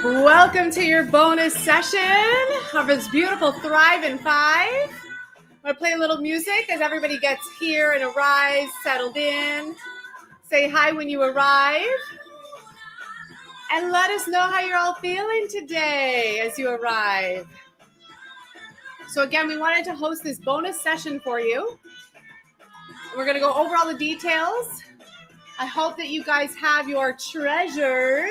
Welcome to your bonus session of this beautiful Thrive in 5. I'm going to play a little music as everybody gets here and arrives, settled in. Say hi when you arrive. And let us know how you're all feeling today as you arrive. So again, we wanted to host this bonus session for you. We're going to go over all the details. I hope that you guys have your treasures.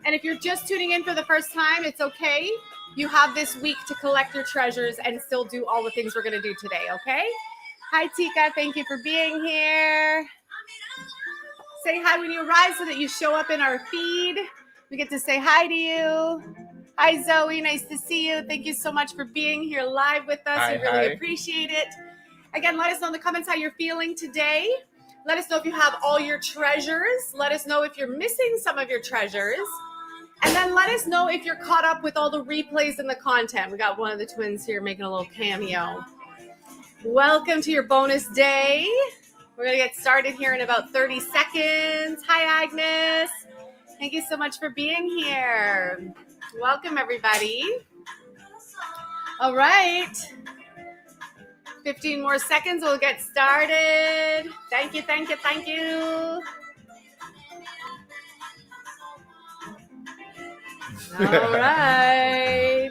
And if you're just tuning in for the first time, it's okay. You have this week to collect your treasures and still do all the things we're going to do today, okay? Hi, Tika. Thank you for being here. Say hi when you arrive so that you show up in our feed. We get to say hi to you. Hi, Zoe. Nice to see you. Thank you so much for being here live with us. We really appreciate it. Again, let us know in the comments how you're feeling today. Let us know if you have all your treasures. Let us know if you're missing some of your treasures. And then let us know if you're caught up with all the replays and the content. We got one of the twins here making a little cameo. Welcome to your bonus day. We're going to get started here in about 30 seconds. Hi, Agnes. Thank you so much for being here. Welcome, everybody. All right. 15 more seconds. We'll get started. Thank you, thank you, thank you. All right.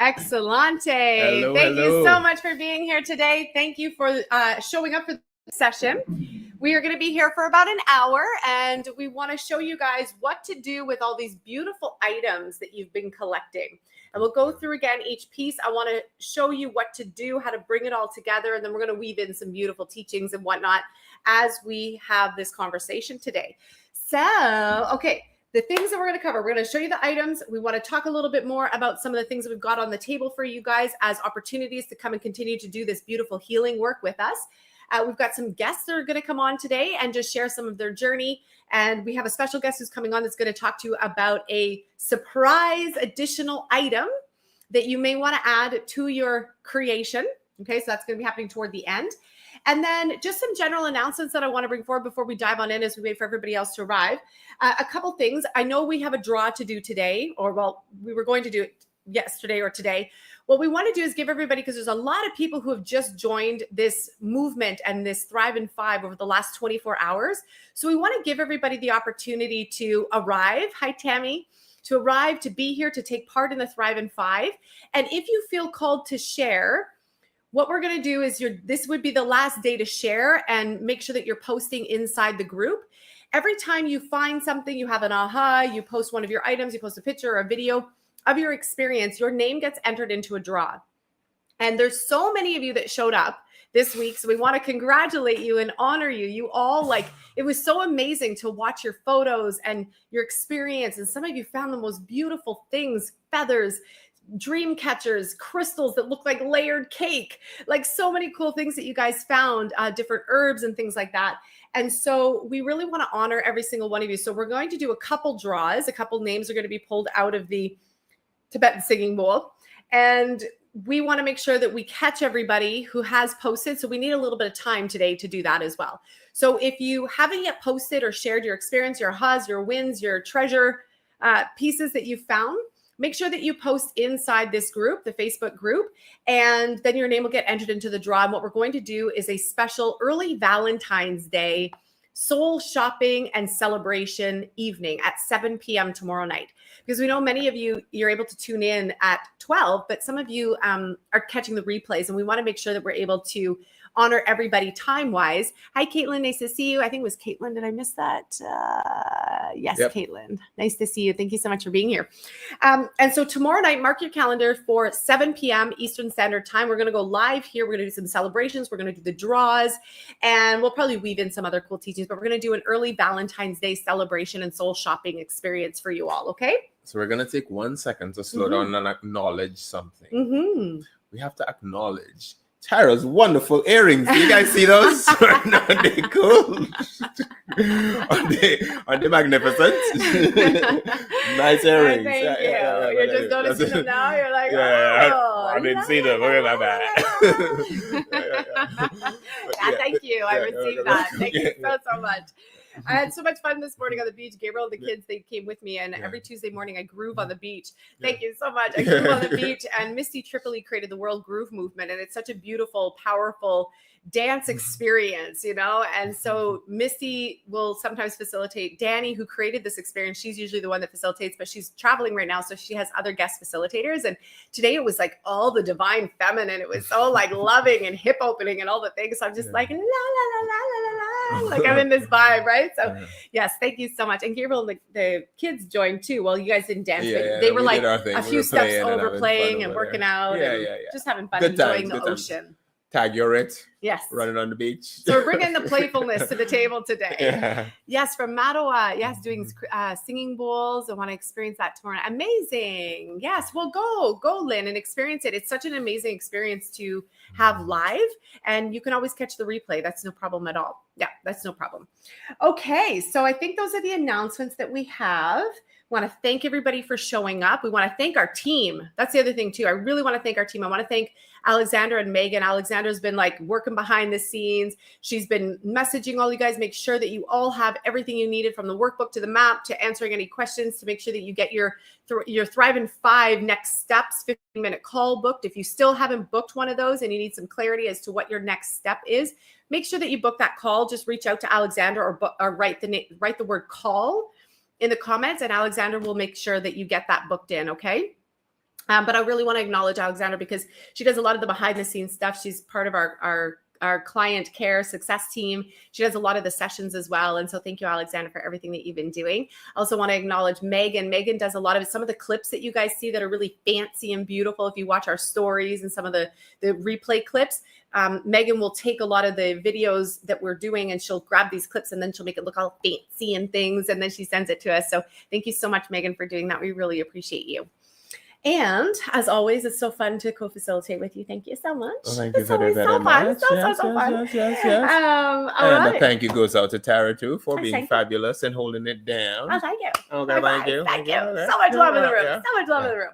Excellente. Thank you so much for being here today. Thank you for showing up for the session. We are going to be here for about an hour, and we want to show you guys what to do with all these beautiful items that you've been collecting. And we'll go through again each piece. I want to show you what to do, how to bring it all together, and then we're going to weave in some beautiful teachings and whatnot as we have this conversation today. So, okay, the things that we're going to cover, we're going to show you the items. We want to talk a little bit more about some of the things that we've got on the table for you guys as opportunities to come and continue to do this beautiful healing work with us. We've got some guests that are going to come on today and just share some of their journey. And we have a special guest who's coming on that's going to talk to you about a surprise additional item that you may want to add to your creation. Okay, so that's going to be happening toward the end. And then just some general announcements that I want to bring forward before we dive on in as we wait for everybody else to arrive. A couple things. I know we have a draw to do today, or well, we were going to do it yesterday or today. What we want to do is give everybody, because there's a lot of people who have just joined this movement and this Thrive in 5 over the last 24 hours. So we want to give everybody the opportunity to arrive. Hi, Tammy. To arrive, to be here, to take part in the Thrive in 5. And if you feel called to share, what we're going to do is this would be the last day to share and make sure that you're posting inside the group. Every time you find something, you have an aha, you post one of your items, you post a picture or a video of your experience, your name gets entered into a draw. And there's so many of you that showed up this week. So we want to congratulate you and honor you. You all it was so amazing to watch your photos and your experience. And some of you found the most beautiful things, feathers, dream catchers, crystals that look like layered cake, like so many cool things that you guys found, different herbs and things like that. And so we really want to honor every single one of you. So we're going to do a couple draws. A couple names are going to be pulled out of the Tibetan Singing Bowl. And we want to make sure that we catch everybody who has posted. So we need a little bit of time today to do that as well. So if you haven't yet posted or shared your experience, your ahas, your wins, your treasure pieces that you found, make sure that you post inside this group, the Facebook group, and then your name will get entered into the draw. And what we're going to do is a special early Valentine's Day soul shopping and celebration evening at 7 p.m. tomorrow night. Because we know many of you, you're able to tune in at 12, but some of you are catching the replays, and we want to make sure that we're able to honor everybody time-wise. Hi, Caitlin. Nice to see you. I think it was Caitlin. Did I miss that? Yes, yep. Caitlin. Nice to see you. Thank you so much for being here. And so tomorrow night, mark your calendar for 7 p.m. Eastern Standard Time. We're going to go live here. We're going to do some celebrations. We're going to do the draws, and we'll probably weave in some other cool teachings, but we're going to do an early Valentine's Day celebration and soul shopping experience for you all, okay? So we're going to take 1 second to slow down and acknowledge something. We have to acknowledge Tara's wonderful earrings. You guys see those? Aren't they cool? Aren't they magnificent? Nice earrings. Thank you. You're just noticing them now. You're like, I didn't see them. Okay, my bad. Thank you. I received that. Thank you so much. I had so much fun this morning on the beach. Gabriel and the kids, they came with me, and every Tuesday morning I groove on the beach. Thank you so much. I groove on the beach, and Misty Tripoli created the World Groove Movement, and it's such a beautiful, powerful dance experience, you know? And so Misty will sometimes facilitate. Danny, who created this experience, she's usually the one that facilitates, but she's traveling right now, so she has other guest facilitators. And today it was like all the divine feminine. It was so like loving and hip opening and all the things. So I'm just like, la, la, la, la, la, la, like I'm in this vibe, right? So yes, thank you so much. And Gabriel and the kids joined too. Well, you guys didn't dance, but they were like a few steps over playing and working out and just having fun, enjoying the ocean. Tag, you're it. Yes. Running on the beach. So we're bringing the playfulness to the table today. Yes, from Mattawa. Yes, doing singing bowls. I want to experience that tomorrow. Amazing. Yes, well, go, Lynn, and experience it. It's such an amazing experience to have live, and you can always catch the replay. That's no problem at all. Yeah, that's no problem. Okay, so I think those are the announcements that we have. Want to thank everybody for showing up. We want to thank our team. That's the other thing too. I really want to thank our team. I want to thank Alexandra and Megan. Alexandra's been like working behind the scenes. She's been messaging all you guys, make sure that you all have everything you needed, from the workbook to the map to answering any questions, to make sure that you get your Thrive in 5 next steps 15-minute call booked. If you still haven't booked one of those and you need some clarity as to what your next step is, make sure that you book that call. Just reach out to Alexandra or write the word call in the comments, and Alexandra will make sure that you get that booked in, okay? But I really want to acknowledge Alexandra because she does a lot of the behind the scenes stuff. She's part of our client care success team. She does a lot of the sessions as well. And so thank you, Alexandra, for everything that you've been doing. I also want to acknowledge Megan. Megan does a lot of some of the clips that you guys see that are really fancy and beautiful. If you watch our stories and some of the replay clips, Megan will take a lot of the videos that we're doing and she'll grab these clips and then she'll make it look all fancy and things. And then she sends it to us. So thank you so much, Megan, for doing that. We really appreciate you. And as always, it's so fun to co-facilitate with you. Thank you so much. Well, thank you very much. So fun. Yes. And a thank you goes out to Tara too for being fabulous and holding it down. Oh, thank you. Okay, thank you. Thank you. So much love in the room. So much love in the room.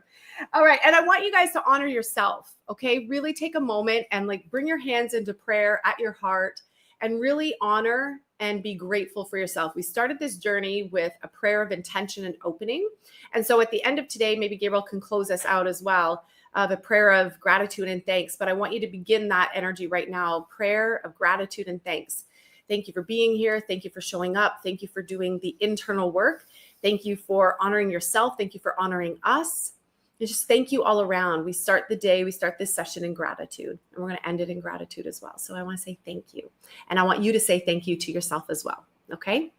All right. And I want you guys to honor yourself. Okay. Really take a moment and like bring your hands into prayer at your heart and really honor and be grateful for yourself. We started this journey with a prayer of intention and opening. And so at the end of today, maybe Gabriel can close us out as well, of a prayer of gratitude and thanks. But I want you to begin that energy right now, prayer of gratitude and thanks. Thank you for being here. Thank you for showing up. Thank you for doing the internal work. Thank you for honoring yourself. Thank you for honoring us. And just thank you all around. We start this session in gratitude, and we're going to end it in gratitude as well. So I want to say thank you. And I want you to say thank you to yourself as well. Okay.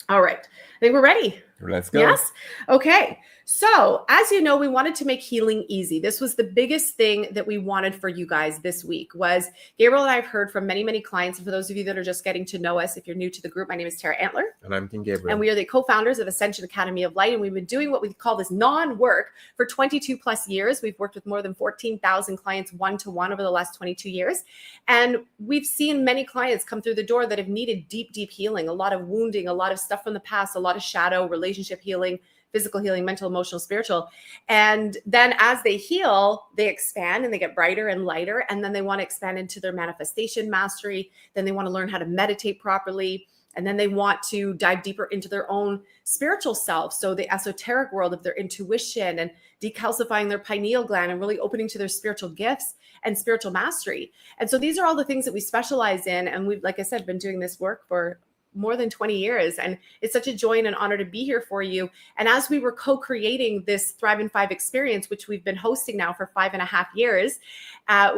All right. I think we're ready. Let's go. Yes. Okay. So as you know, we wanted to make healing easy. This was the biggest thing that we wanted for you guys this week. Was Gabriel and I have heard from many, many clients. And for those of you that are just getting to know us, if you're new to the group, my name is Tara Antler. And I'm King Gabriel. And we are the co-founders of Ascension Academy of Light. And we've been doing what we call this non-work for 22 plus years. We've worked with more than 14,000 clients one-to-one over the last 22 years. And we've seen many clients come through the door that have needed deep, deep healing, a lot of wounding, a lot of stuff from the past, a lot of shadow, relationship healing, physical healing, mental, emotional, spiritual. And then as they heal, they expand and they get brighter and lighter. And then they want to expand into their manifestation mastery. Then they want to learn how to meditate properly. And then they want to dive deeper into their own spiritual self. So the esoteric world of their intuition and decalcifying their pineal gland and really opening to their spiritual gifts and spiritual mastery. And so these are all the things that we specialize in. And we've, like I said, been doing this work for more than 20 years. And it's such a joy and an honor to be here for you. And as we were co-creating this Thrive in 5 experience, which we've been hosting now for 5.5 years,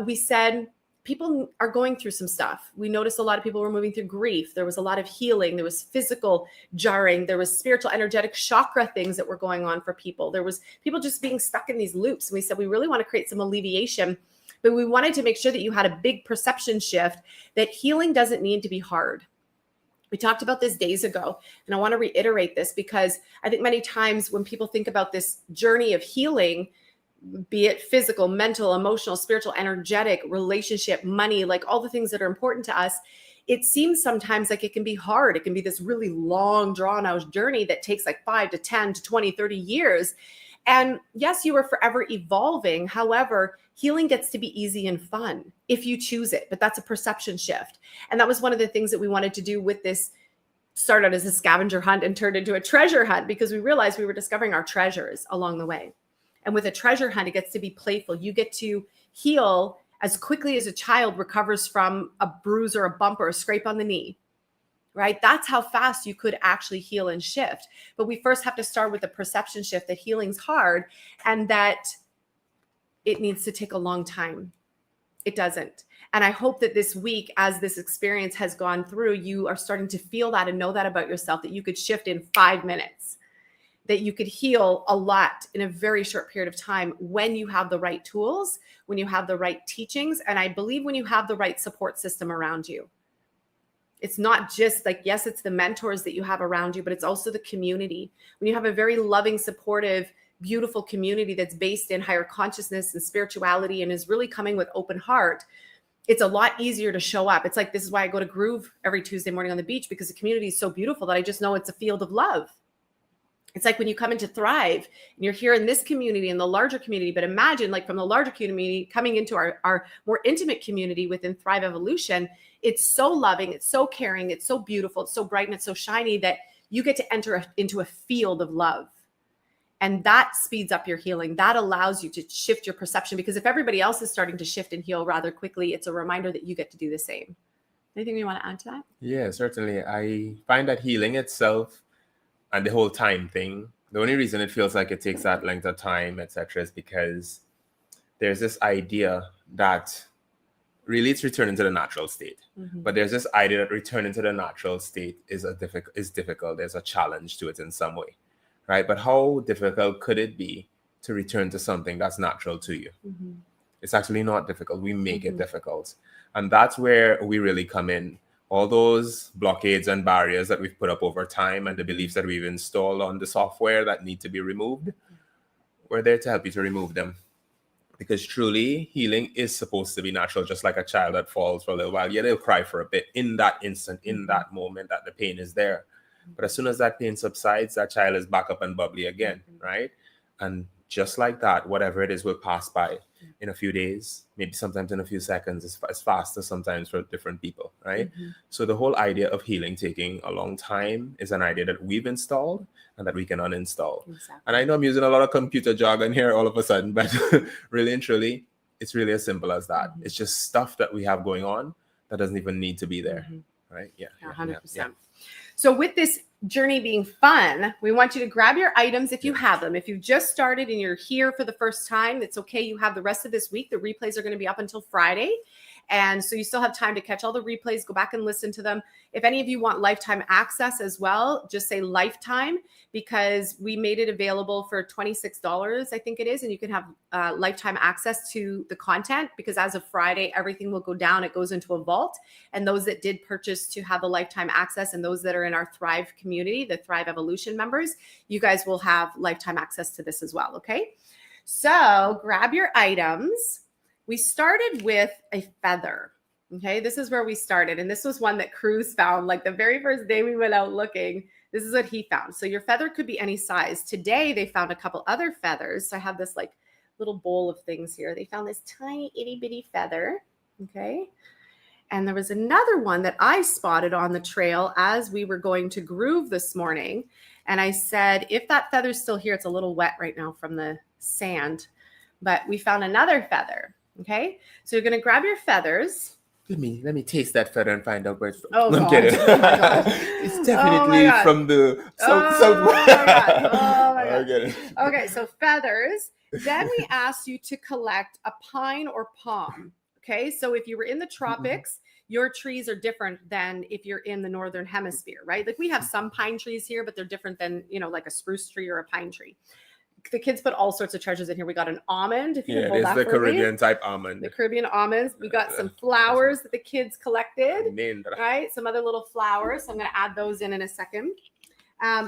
we said, people are going through some stuff. We noticed a lot of people were moving through grief. There was a lot of healing. There was physical jarring. There was spiritual, energetic chakra things that were going on for people. There was people just being stuck in these loops. And we said, we really want to create some alleviation, but we wanted to make sure that you had a big perception shift that healing doesn't need to be hard. We talked about this days ago, and I want to reiterate this because I think many times when people think about this journey of healing, be it physical, mental, emotional, spiritual, energetic, relationship, money, like all the things that are important to us, it seems sometimes like it can be hard. It can be this really long, drawn out journey that takes like 5 to 10 to 20, 30 years. And yes, you are forever evolving. However, healing gets to be easy and fun if you choose it, but that's a perception shift. And that was one of the things that we wanted to do with this, start out as a scavenger hunt and turned into a treasure hunt, because we realized we were discovering our treasures along the way. And with a treasure hunt, it gets to be playful. You get to heal as quickly as a child recovers from a bruise or a bump or a scrape on the knee, right? That's how fast you could actually heal and shift. But we first have to start with the perception shift that healing's hard and that it needs to take a long time. It doesn't. And I hope that this week, as this experience has gone through, you are starting to feel that and know that about yourself, that you could shift in 5 minutes, that you could heal a lot in a very short period of time when you have the right tools, when you have the right teachings. And I believe when you have the right support system around you. It's not just like, yes, it's the mentors that you have around you, but it's also the community. When you have a very loving, supportive, beautiful community that's based in higher consciousness and spirituality and is really coming with open heart, it's a lot easier to show up. It's like, this is why I go to Groove every Tuesday morning on the beach, because the community is so beautiful that I just know it's a field of love. It's like when you come into Thrive and you're here in this community, in the larger community, but imagine like from the larger community coming into our more intimate community within Thrive Evolution, it's so loving, it's so caring, it's so beautiful, it's so bright, and it's so shiny that you get to enter into a field of love. And that speeds up your healing. That allows you to shift your perception, because if everybody else is starting to shift and heal rather quickly, it's a reminder that you get to do the same. Anything you want to add to that? Yeah, certainly. I find that healing itself and the whole time thing, the only reason it feels like it takes that length of time, etc., is because there's this idea that really it's returning to the natural state. Mm-hmm. But there's this idea that returning to the natural state is difficult. There's a challenge to it in some way, right? But how difficult could it be to return to something that's natural to you? Mm-hmm. It's actually not difficult. We make it difficult. And that's where we really come in. All those blockades and barriers that we've put up over time and the beliefs that we've installed on the software that need to be removed, we're there to help you to remove them. Because truly, healing is supposed to be natural, just like a child that falls for a little while. Yeah, they'll cry for a bit in that instant, in that moment that the pain is there. But as soon as that pain subsides, that child is back up and bubbly again, right? And just like that, whatever it is will pass by in a few days, maybe sometimes in a few seconds. It's faster sometimes for different people, right? Mm-hmm. So the whole idea of healing taking a long time is an idea that we've installed and that we can uninstall. Exactly. And I know I'm using a lot of computer jargon here all of a sudden, but really and truly, it's really as simple as that. Mm-hmm. It's just stuff that we have going on that doesn't even need to be there, right? Yeah, 100%. Yeah. So with this journey being fun, we want you to grab your items if you have them. If you've just started and you're here for the first time, it's okay. You have the rest of this week. The replays are going to be up until Friday. And so you still have time to catch all the replays, go back and listen to them. If any of you want lifetime access as well, just say lifetime, because we made it available for $26, I think it is. And you can have lifetime access to the content, because as of Friday, everything will go down. It goes into a vault. And those that did purchase to have the lifetime access and those that are in our Thrive community, the Thrive Evolution members, you guys will have lifetime access to this as well. Okay. So grab your items. We started with a feather. Okay, this is where we started. And this was one that Cruz found like the very first day we went out looking. This is what he found. So your feather could be any size. Today, they found a couple other feathers. So I have this like little bowl of things here. They found this tiny itty bitty feather. Okay. And there was another one that I spotted on the trail as we were going to Groove this morning. And I said, if that feather's still here, it's a little wet right now from the sand, but we found another feather. Okay, so you're going to grab your feathers. Let me taste that feather and find out where it's from. Oh, I'm kidding. It's definitely from the southwest. Oh my God. Okay, so feathers. Then we asked you to collect a pine or palm. Okay, so if you were in the tropics, your trees are different than if you're in the northern hemisphere, right? Like we have some pine trees here, but they're different than, like a spruce tree or a pine tree. The kids put all sorts of treasures in here. We got an almond. If you can hold that the Caribbean type almond. The Caribbean almonds. We got some flowers that the kids collected, right? Some other little flowers. So I'm going to add those in a second.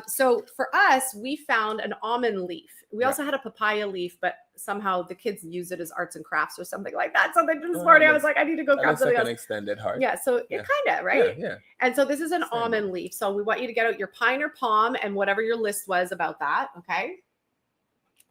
So for us, we found an almond leaf. We also had a papaya leaf, but somehow the kids use it as arts and crafts or something like that. So this morning I was like, I need to go grab something else. An extended heart. Yeah, so it kind of, right? Yeah. And so this is an almond leaf. So we want you to get out your pine or palm and whatever your list was about that, okay?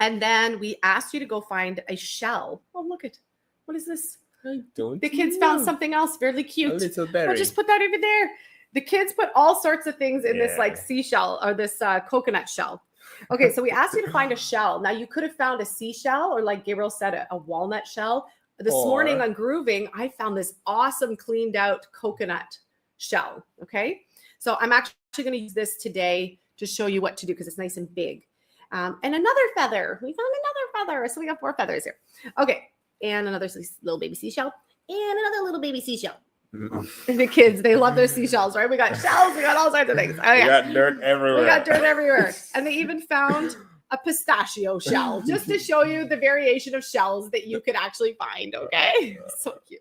And then we asked you to go find a shell. Oh, look at, what is this? The kids found something else really cute. A little berry. We'll just put that over there. The kids put all sorts of things in this like seashell or this coconut shell. Okay, so we asked you to find a shell. Now you could have found a seashell or like Gabriel said, a walnut shell. This morning on Grooving, I found this awesome cleaned out coconut shell. Okay, so I'm actually going to use this today to show you what to do because it's nice and big. And another feather. We found another feather. So we got 4 feathers here. Okay, and another little baby seashell and another little baby seashell. The kids, they love their seashells, right? We got shells, we got all sorts of things. Oh, yeah. We got dirt everywhere. We got dirt everywhere. And they even found a pistachio shell just to show you the variation of shells that you could actually find. Okay. So cute.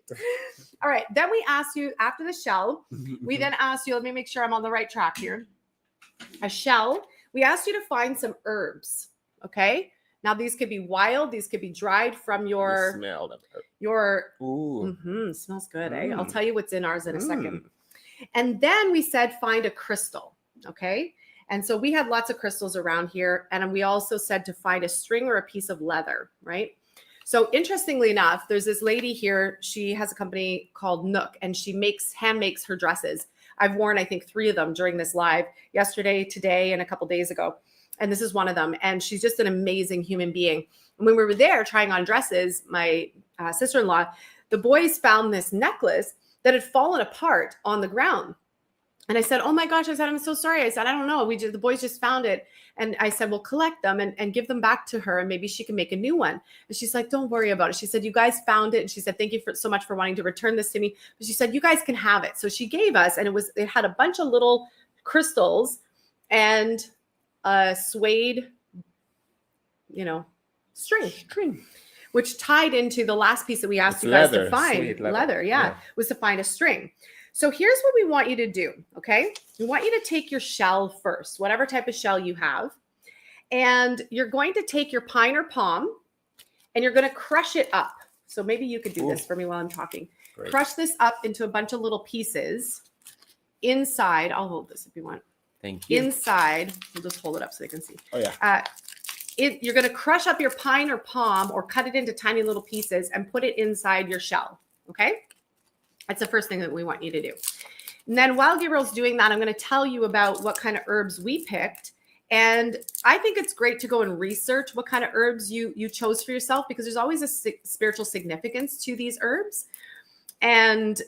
All right. Then we asked you after the shell, we then asked you, let me make sure I'm on the right track here. A shell. We asked you to find some herbs. Okay. Now these could be wild, these could be dried from your smells good, eh? I'll tell you what's in ours in a second. And then we said find a crystal, okay? And so we had lots of crystals around here, and we also said to find a string or a piece of leather, right? So interestingly enough, there's this lady here, she has a company called Nook, and she hand makes her dresses. I've worn, I think, 3 of them during this live, yesterday, today, and a couple days ago. And this is one of them. And she's just an amazing human being. And when we were there trying on dresses, my sister-in-law, the boys found this necklace that had fallen apart on the ground. And I said, oh my gosh, I said, I'm so sorry. I said, I don't know. The boys just found it. And I said, well, collect them and give them back to her. And maybe she can make a new one. And she's like, don't worry about it. She said, you guys found it. And she said, thank you so much for wanting to return this to me. But she said, you guys can have it. So she gave us, and it had a bunch of little crystals and a suede, string, which tied into the last piece that we asked you guys to find. Leather, was to find a string. So here's what we want you to do, okay? We want you to take your shell first, whatever type of shell you have, and you're going to take your pine or palm, and you're going to crush it up. So maybe you could do this for me while I'm talking. Great. Crush this up into a bunch of little pieces. Inside, I'll hold this if you want. Thank you. Inside, we'll just hold it up so they can see. Oh, yeah. You're going to crush up your pine or palm or cut it into tiny little pieces and put it inside your shell, okay? That's the first thing that we want you to do. And then while Gabriel's doing that, I'm going to tell you about what kind of herbs we picked. And I think it's great to go and research what kind of herbs you chose for yourself, because there's always a spiritual significance to these herbs. And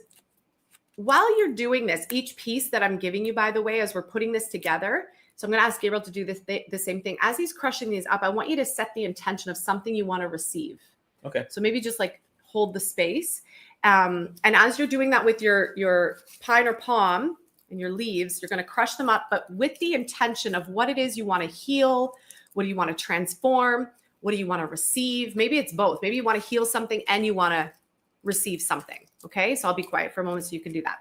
while you're doing this, each piece that I'm giving you, by the way, as we're putting this together, so I'm going to ask Gabriel to do the same thing. As he's crushing these up, I want you to set the intention of something you want to receive. Okay. So maybe just like hold the space. And as you're doing that with your pine or palm and your leaves, you're going to crush them up, but with the intention of what it is you want to heal, what do you want to transform, what do you want to receive? Maybe it's both. Maybe you want to heal something and you want to receive something. Okay, so I'll be quiet for a moment so you can do that.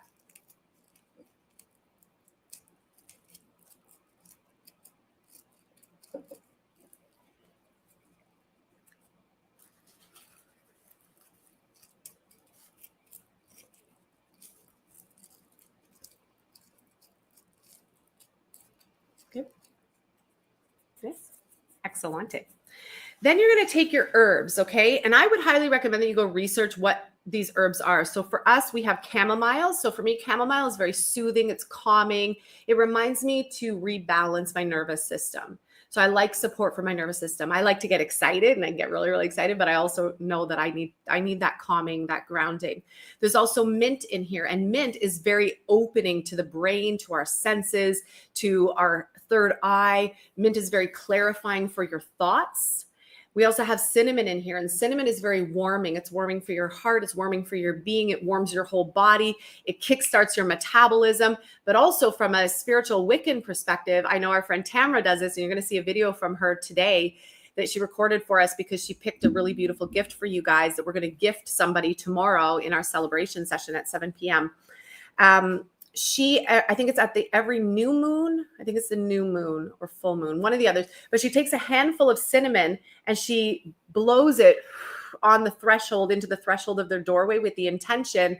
Good. Yes. Excellent. Then you're going to take your herbs, okay? And I would highly recommend that you go research what these herbs are. So for us, we have chamomile. So for me, chamomile is very soothing. It's calming. It reminds me to rebalance my nervous system. So I like support for my nervous system. I like to get excited, and I get really, really excited, but I also know that I need that calming, that grounding. There's also mint in here, and mint is very opening to the brain, to our senses, to our third eye. Mint is very clarifying for your thoughts. We also have cinnamon in here, and cinnamon is very warming. It's warming for your heart. It's warming for your being. It warms your whole body. It kickstarts your metabolism. But also from a spiritual Wiccan perspective, I know our friend Tamara does this, and you're going to see a video from her today that she recorded for us because she picked a really beautiful gift for you guys that we're going to gift somebody tomorrow in our celebration session at 7 p.m. I think it's at every new moon. I think it's the new moon or full moon, one of the others. But she takes a handful of cinnamon and she blows it on the threshold, into the threshold of their doorway, with the intention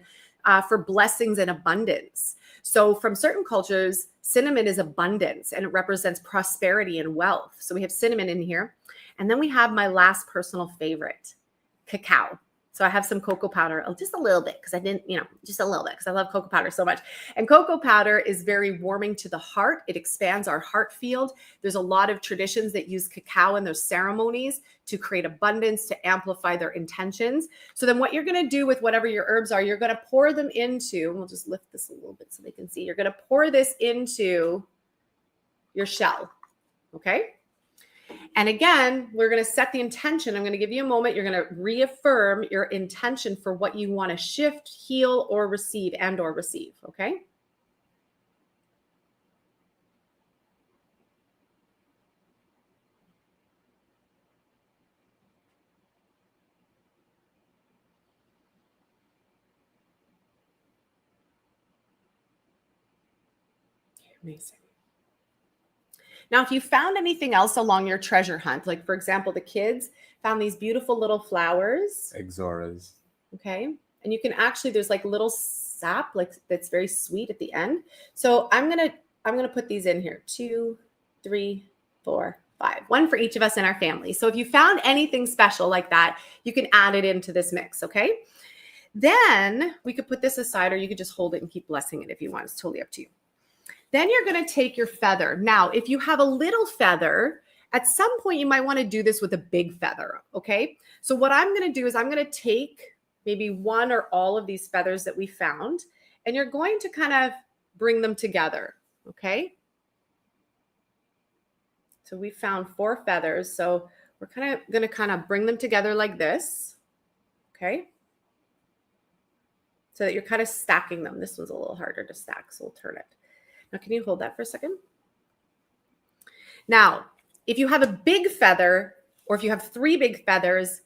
for blessings and abundance. So from certain cultures, cinnamon is abundance and it represents prosperity and wealth. So we have cinnamon in here. And then we have my last personal favorite, cacao. So I have some cocoa powder, just a little bit, because I didn't, just a little bit, because I love cocoa powder so much. And cocoa powder is very warming to the heart. It expands our heart field. There's a lot of traditions that use cacao in their ceremonies to create abundance, to amplify their intentions. So then what you're going to do with whatever your herbs are, you're going to pour them into, we'll just lift this a little bit so they can see. You're going to pour this into your shell, okay? And again, we're going to set the intention. I'm going to give you a moment. You're going to reaffirm your intention for what you want to shift, heal, or receive, okay? Amazing. Now, if you found anything else along your treasure hunt, like for example, the kids found these beautiful little flowers. Ixoras. Okay. And you can actually, there's like little sap, like that's very sweet at the end. So I'm going to put these in here. 2, 3, 4, 5. One for each of us in our family. So if you found anything special like that, you can add it into this mix. Okay. Then we could put this aside, or you could just hold it and keep blessing it if you want. It's totally up to you. Then you're going to take your feather. Now, if you have a little feather, at some point you might want to do this with a big feather, okay? So what I'm going to do is I'm going to take maybe one or all of these feathers that we found, and you're going to kind of bring them together, okay? So we found 4 feathers, so we're going to bring them together like this, okay? So that you're kind of stacking them. This one's a little harder to stack, so we'll turn it. Now, can you hold that for a second? Now, if you have a big feather, or if you have 3 big feathers,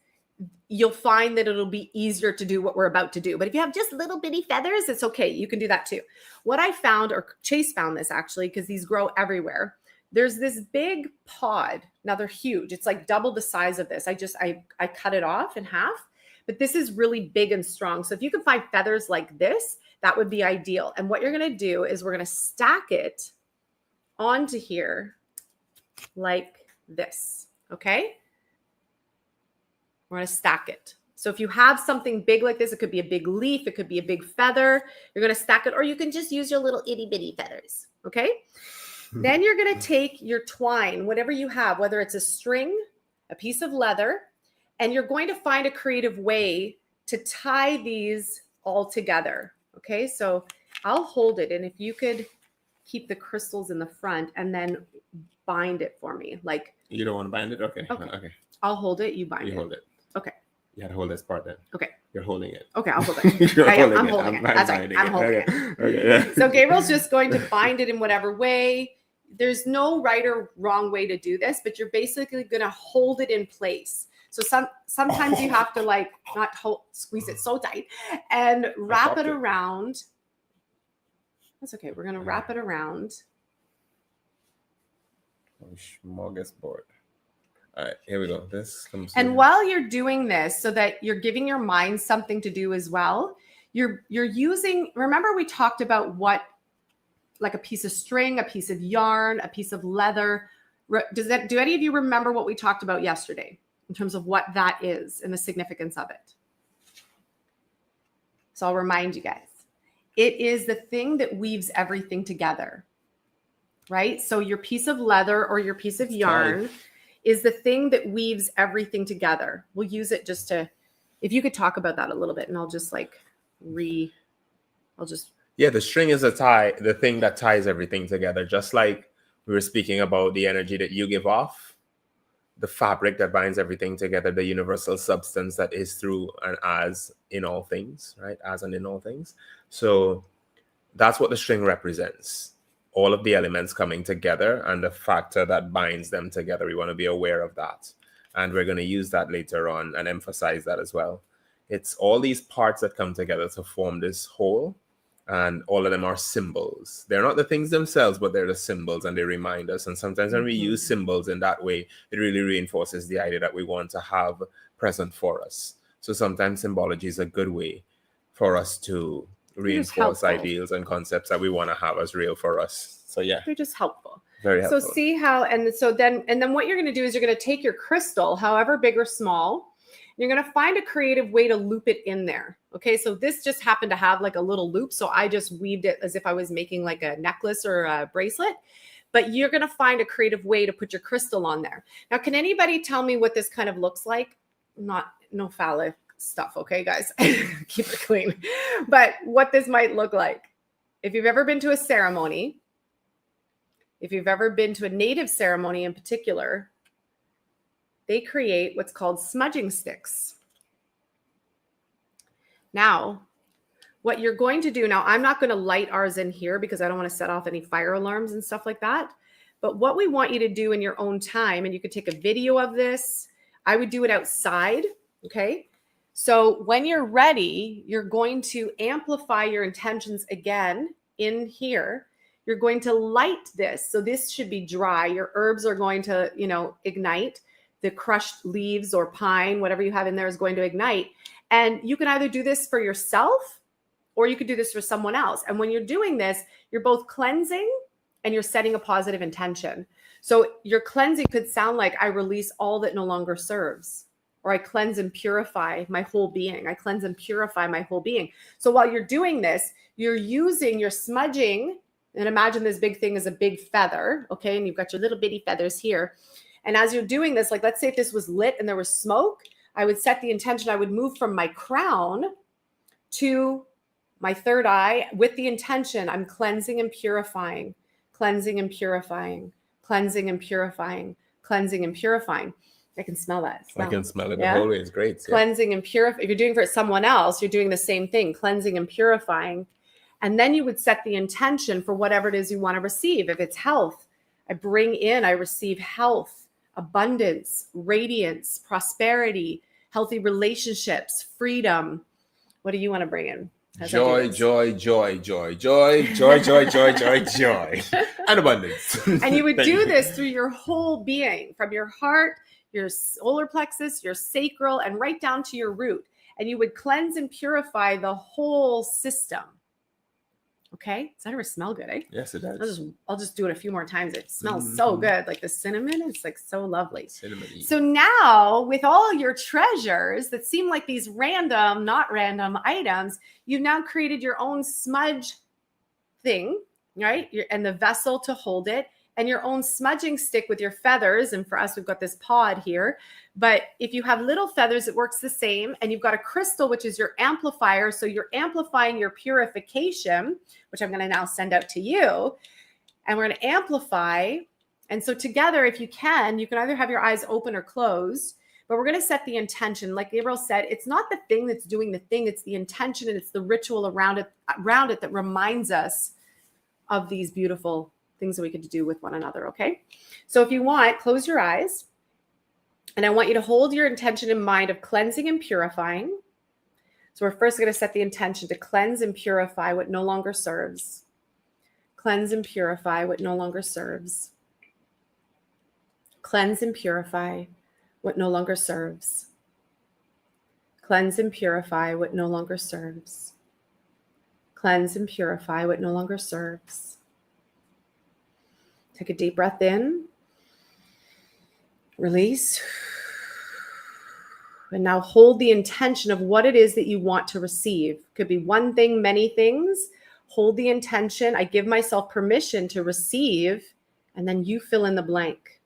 you'll find that it'll be easier to do what we're about to do. But if you have just little bitty feathers, it's okay. You can do that too. What I found, or Chase found this actually, because these grow everywhere. There's this big pod. Now they're huge. It's like double the size of this. I cut it off in half, but this is really big and strong. So if you can find feathers like this, that would be ideal. And what you're going to do is we're going to stack it onto here like this, okay? We're going to stack it. So if you have something big like this, it could be a big leaf, it could be a big feather, you're going to stack it, or you can just use your little itty bitty feathers, okay? Then you're going to take your twine, whatever you have, whether it's a string, a piece of leather, and you're going to find a creative way to tie these all together. Okay, so I'll hold it, and if you could keep the crystals in the front and then bind it for me. Like, you don't want to bind it? Okay. I'll hold it, you bind it. You hold it. Okay. You had to hold this part then. Okay. You're holding it. Okay, I'll hold it. I'm holding it. That's right. I'm holding it. Okay. Yeah. So Gabriel's just going to bind it in whatever way. There's no right or wrong way to do this, but you're basically going to hold it in place. So sometimes you have to not squeeze it so tight and wrap it around. That's okay. We're going to wrap it around. Smorgasbord. All right, here we go. This comes. And while you're doing this, so that you're giving your mind something to do as well, you're using. Remember, we talked about what, like a piece of string, a piece of yarn, a piece of leather. Do any of you remember what we talked about yesterday in terms of what that is and the significance of it? So I'll remind you guys. It is the thing that weaves everything together, right? So your piece of leather or your piece of yarn is the thing that weaves everything together. We'll use it just to, if you could talk about that a little bit, and I'll just Yeah, the string is the thing that ties everything together. Just like we were speaking about the energy that you give off, the fabric that binds everything together, the universal substance that is through and as in all things, right? As and in all things. So that's what the string represents. All of the elements coming together and the factor that binds them together. We want to be aware of that. And we're going to use that later on and emphasize that as well. It's all these parts that come together to form this whole. And all of them are symbols. They're not the things themselves, but they're the symbols, and they remind us. And sometimes when we use symbols in that way, it really reinforces the idea that we want to have present for us. So sometimes symbology is a good way for us to reinforce ideals and concepts that we want to have as real for us. So yeah, they're just helpful. Very helpful. So see how, and then what you're going to do is you're going to take your crystal, however big or small, you're going to find a creative way to loop it in there. Okay. So this just happened to have like a little loop. So I just weaved it as if I was making like a necklace or a bracelet, but you're going to find a creative way to put your crystal on there. Now, can anybody tell me what this kind of looks like? No phallic stuff. Okay, guys, keep it clean. But what this might look like. If you've ever been to a ceremony, if you've ever been to a native ceremony in particular, they create what's called smudging sticks. Now, what you're going to do now, I'm not going to light ours in here because I don't want to set off any fire alarms and stuff like that. But what we want you to do in your own time, and you could take a video of this, I would do it outside. Okay. So when you're ready, you're going to amplify your intentions again in here. You're going to light this. So this should be dry. Your herbs are going to, ignite. The crushed leaves or pine, whatever you have in there is going to ignite. And you can either do this for yourself or you could do this for someone else. And when you're doing this, you're both cleansing and you're setting a positive intention. So your cleansing could sound like, I release all that no longer serves, or I cleanse and purify my whole being. I cleanse and purify my whole being. So while you're doing this, you're using your smudging, and imagine this big thing is a big feather, okay? And you've got your little bitty feathers here. And as you're doing this, like let's say if this was lit and there was smoke, I would set the intention. I would move from my crown to my third eye with the intention I'm cleansing and purifying, cleansing and purifying, cleansing and purifying, cleansing and purifying. I can smell that. I can smell it. Yeah? The whole way is great. Yeah. Cleansing and purifying. If you're doing it for someone else, you're doing the same thing, cleansing and purifying. And then you would set the intention for whatever it is you want to receive. If it's health, I receive health, abundance, radiance, prosperity, healthy relationships, freedom. What do you want to bring in? Joy, joy, joy, joy, joy, joy, joy, joy, joy, joy, and abundance. And you would do this through your whole being, from your heart, your solar plexus, your sacral, and right down to your root. And you would cleanse and purify the whole system. Okay. Does that ever smell good, eh? Yes, it does. I'll just do it a few more times. It smells so good. Like the cinnamon, it's like so lovely. Cinnamon-y. So now with all your treasures that seem like these random, not random items, you've now created your own smudge thing, right? And the vessel to hold it, and your own smudging stick with your feathers. And for us, we've got this pod here. But if you have little feathers, it works the same. And you've got a crystal, which is your amplifier. So you're amplifying your purification, which I'm going to now send out to you. And we're going to amplify. And so together, if you can either have your eyes open or closed. But we're going to set the intention. Like Gabriel said, it's not the thing that's doing the thing. It's the intention and it's the ritual around it that reminds us of these beautiful things that we get to do with one another, okay? So if you want, close your eyes. And I want you to hold your intention in mind of cleansing and purifying. So we're first going to set the intention to cleanse and purify what no longer serves. Cleanse and purify what no longer serves. Cleanse and purify what no longer serves. Cleanse and purify what no longer serves. Cleanse and purify what no longer serves. Take a deep breath in, release, and now hold the intention of what it is that you want to receive. Could be one thing, many things. Hold the intention. I give myself permission to receive, and then you fill in the blank.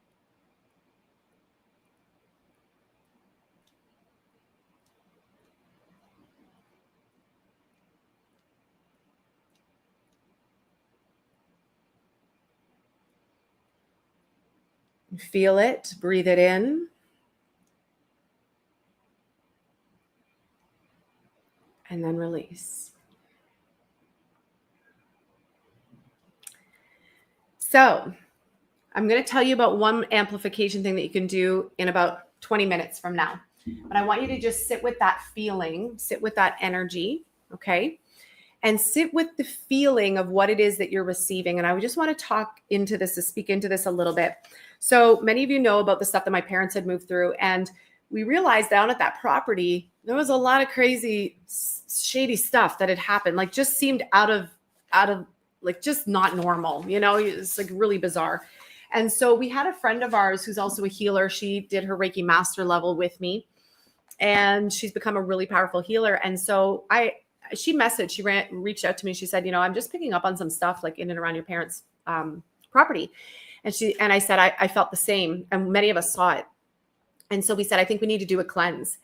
Feel it, breathe it in. And then release. So I'm going to tell you about one amplification thing that you can do in about 20 minutes from now. But I want you to just sit with that feeling, sit with that energy, okay? and sit with the feeling of what it is that you're receiving. And I just want to speak into this a little bit. So many of you know about the stuff that my parents had moved through, and we realized down at that property, there was a lot of crazy, shady stuff that had happened, like just seemed out of like just not normal, it's like really bizarre. And so we had a friend of ours who's also a healer. She did her Reiki master level with me, and she's become a really powerful healer. And so she reached out to me. She said, I'm just picking up on some stuff like in and around your parents' property. And I said, I felt the same. And many of us saw it. And so we said, I think we need to do a cleanse.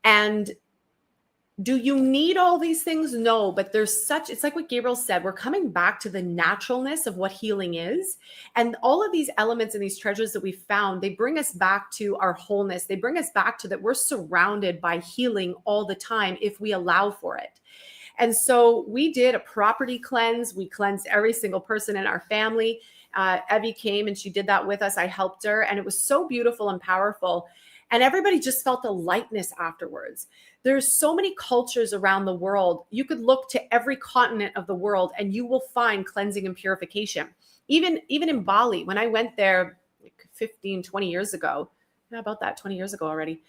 And do you need all these things? No, but it's like what Gabriel said, we're coming back to the naturalness of what healing is. And all of these elements and these treasures that we found, they bring us back to our wholeness. They bring us back to that we're surrounded by healing all the time if we allow for it. And so we did a property cleanse. We cleansed every single person in our family. Evie came and she did that with us. I helped her, and it was so beautiful and powerful. And everybody just felt a lightness afterwards. There's so many cultures around the world. You could look to every continent of the world and you will find cleansing and purification. Even in Bali, when I went there like 15, 20 years ago, about that 20 years ago already,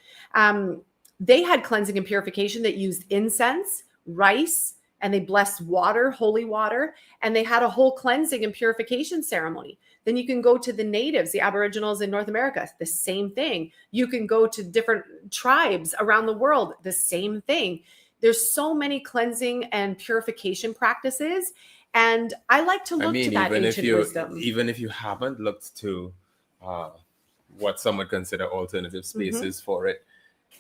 they had cleansing and purification that used incense, rice, and they blessed water, holy water, and they had a whole cleansing and purification ceremony. Then you can go to the natives, the Aboriginals in North America, the same thing. You can go to different tribes around the world, the same thing. There's so many cleansing and purification practices. And I like to look to that ancient wisdom. Even if you haven't looked to what some would consider alternative spaces for it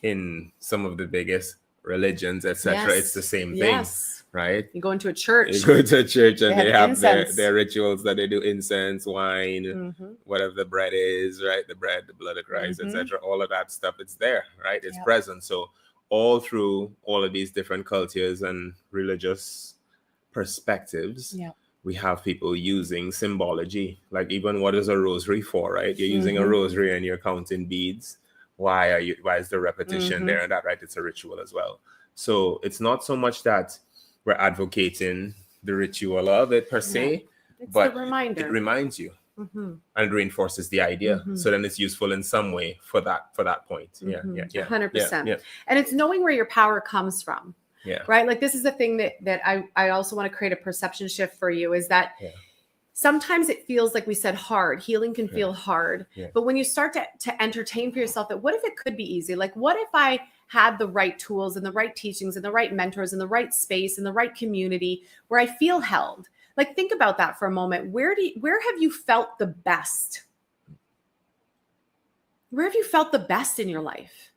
in some of the biggest religions, etc., it's the same thing. Right? You go into a church. You go to a church and they have their rituals that they do: incense, wine, whatever the bread is, right? The bread, the blood of Christ, etc. All of that stuff, it's there, right? It's present. So all through all of these different cultures and religious perspectives, we have people using symbology. Like even what is a rosary for, right? You're using a rosary and you're counting beads. Why is the repetition there and that, right? It's a ritual as well. So it's not so much that we're advocating the ritual of it per se, but a reminder. It reminds you and reinforces the idea. So then it's useful in some way for that point. 100%. And it's knowing where your power comes from. Right. Like this is the thing that I also want to create a perception shift for you, is that sometimes it feels, like we said, hard. Healing can feel hard. But when you start to entertain for yourself that what if it could be easy? Like what if I had the right tools and the right teachings and the right mentors and the right space and the right community where I feel held? Like think about that for a moment. Where have you felt the best? Where have you felt the best in your life?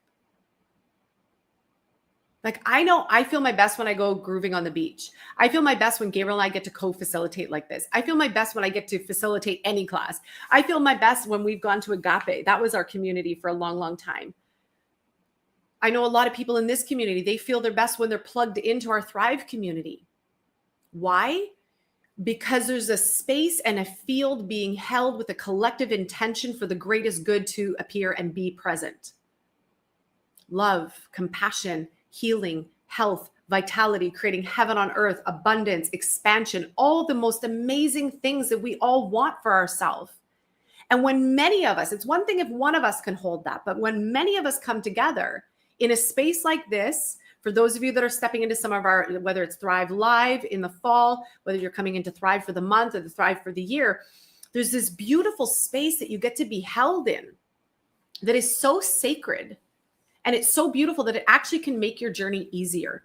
Like I know I feel my best when I go grooving on the beach. I feel my best when Gabriel and I get to co-facilitate like this. I feel my best when I get to facilitate any class. I feel my best when we've gone to Agape. That was our community for a long, long time. I know a lot of people in this community, they feel their best when they're plugged into our Thrive community. Why? Because there's a space and a field being held with a collective intention for the greatest good to appear and be present. Love, compassion, healing, health, vitality, creating heaven on earth, abundance, expansion, all the most amazing things that we all want for ourselves. And when many of us, it's one thing if one of us can hold that, but when many of us come together in a space like this, for those of you that are stepping into some of our, whether it's Thrive Live in the fall, whether you're coming into Thrive for the month or the Thrive for the year, there's this beautiful space that you get to be held in that is so sacred. And it's so beautiful that it actually can make your journey easier.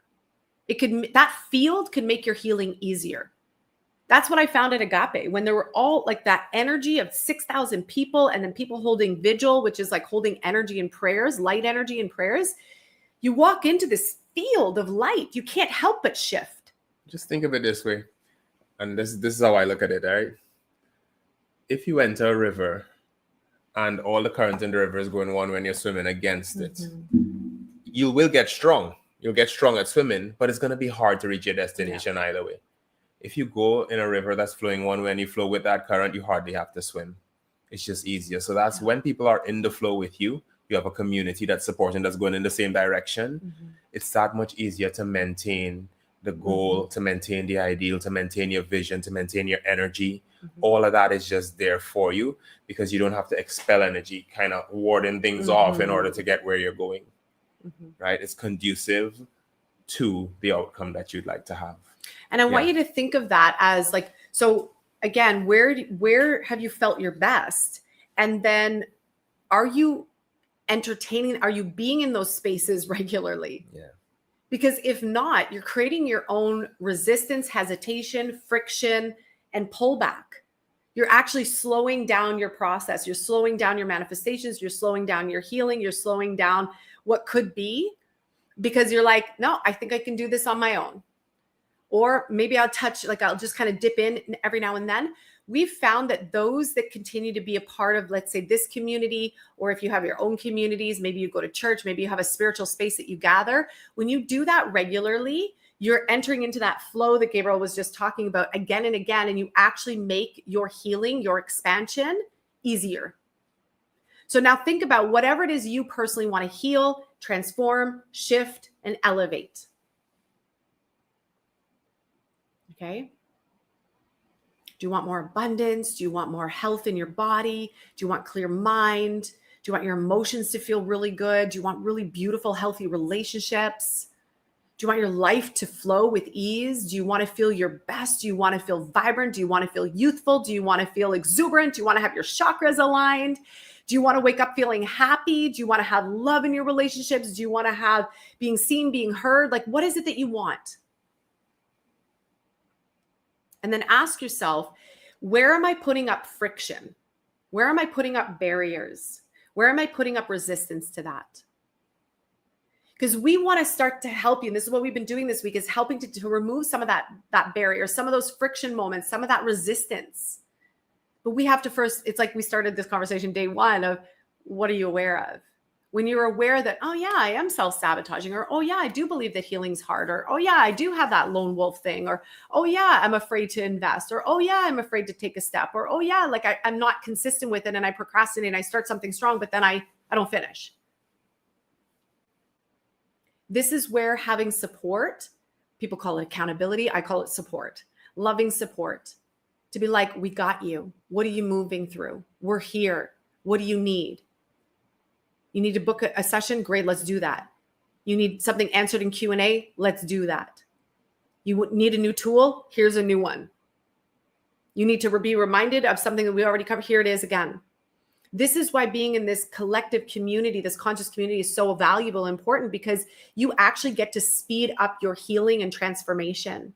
That field can make your healing easier. That's what I found at Agape, when there were all like that energy of 6,000 people and then people holding vigil, which is like holding energy and prayers, light energy and prayers. You walk into this field of light, you can't help but shift. Just think of it this way. And this is how I look at it, right? If you enter a river and all the current in the river is going one way and you're swimming against it, you will get strong. You'll get strong at swimming, but it's going to be hard to reach your destination either way. If you go in a river that's flowing one way and you flow with that current, you hardly have to swim. It's just easier. So that's when people are in the flow with you, you have a community that's supporting, that's going in the same direction. It's that much easier to maintain the goal, to maintain the ideal, to maintain your vision, to maintain your energy. Mm-hmm. All of that is just there for you because you don't have to expel energy, kind of warding things off in order to get where you're going. Right? It's conducive to the outcome that you'd like to have. And I want you to think of that as like, so again, where have you felt your best? And then are you entertaining, are you being in those spaces regularly? Yeah. Because if not, you're creating your own resistance, hesitation, friction, and pullback. You're actually slowing down your process. You're slowing down your manifestations. You're slowing down your healing. You're slowing down what could be, because you're like, no, I think I can do this on my own. Or maybe I'll just kind of dip in every now and then. We've found that those that continue to be a part of, let's say, this community, or if you have your own communities, maybe you go to church, maybe you have a spiritual space that you gather. When you do that regularly, you're entering into that flow that Gabriel was just talking about again and again, and you actually make your healing, your expansion easier. So now think about whatever it is you personally want to heal, transform, shift, and elevate. Okay. Do you want more abundance? Do you want more health in your body? Do you want clear mind? Do you want your emotions to feel really good? Do you want really beautiful, healthy relationships? Do you want your life to flow with ease? Do you want to feel your best? Do you want to feel vibrant? Do you want to feel youthful? Do you want to feel exuberant? Do you want to have your chakras aligned? Do you want to wake up feeling happy? Do you want to have love in your relationships? Do you want to have being seen, being heard? Like, what is it that you want? And then ask yourself, where am I putting up friction? Where am I putting up barriers? Where am I putting up resistance to that? Because we want to start to help you. And this is what we've been doing this week, is helping to remove some of that barrier, some of those friction moments, some of that resistance. But we have to first, it's like we started this conversation day one of, what are you aware of? When you're aware that, oh yeah, I am self-sabotaging, or, oh yeah, I do believe that healing's hard, or, oh yeah, I do have that lone wolf thing, or, oh yeah, I'm afraid to invest, or, oh yeah, I'm afraid to take a step, or, oh yeah, like I'm not consistent with it and I procrastinate and I start something strong, but then I don't finish. This is where having support, people call it accountability, I call it support, loving support, to be like, we got you. What are you moving through? We're here. What do you need? You need to book a session? Great, let's do that. You need something answered in Q&A? Let's do that. You need a new tool? Here's a new one. You need to be reminded of something that we already covered. Here it is again. This is why being in this collective community, this conscious community, is so valuable and important, because you actually get to speed up your healing and transformation.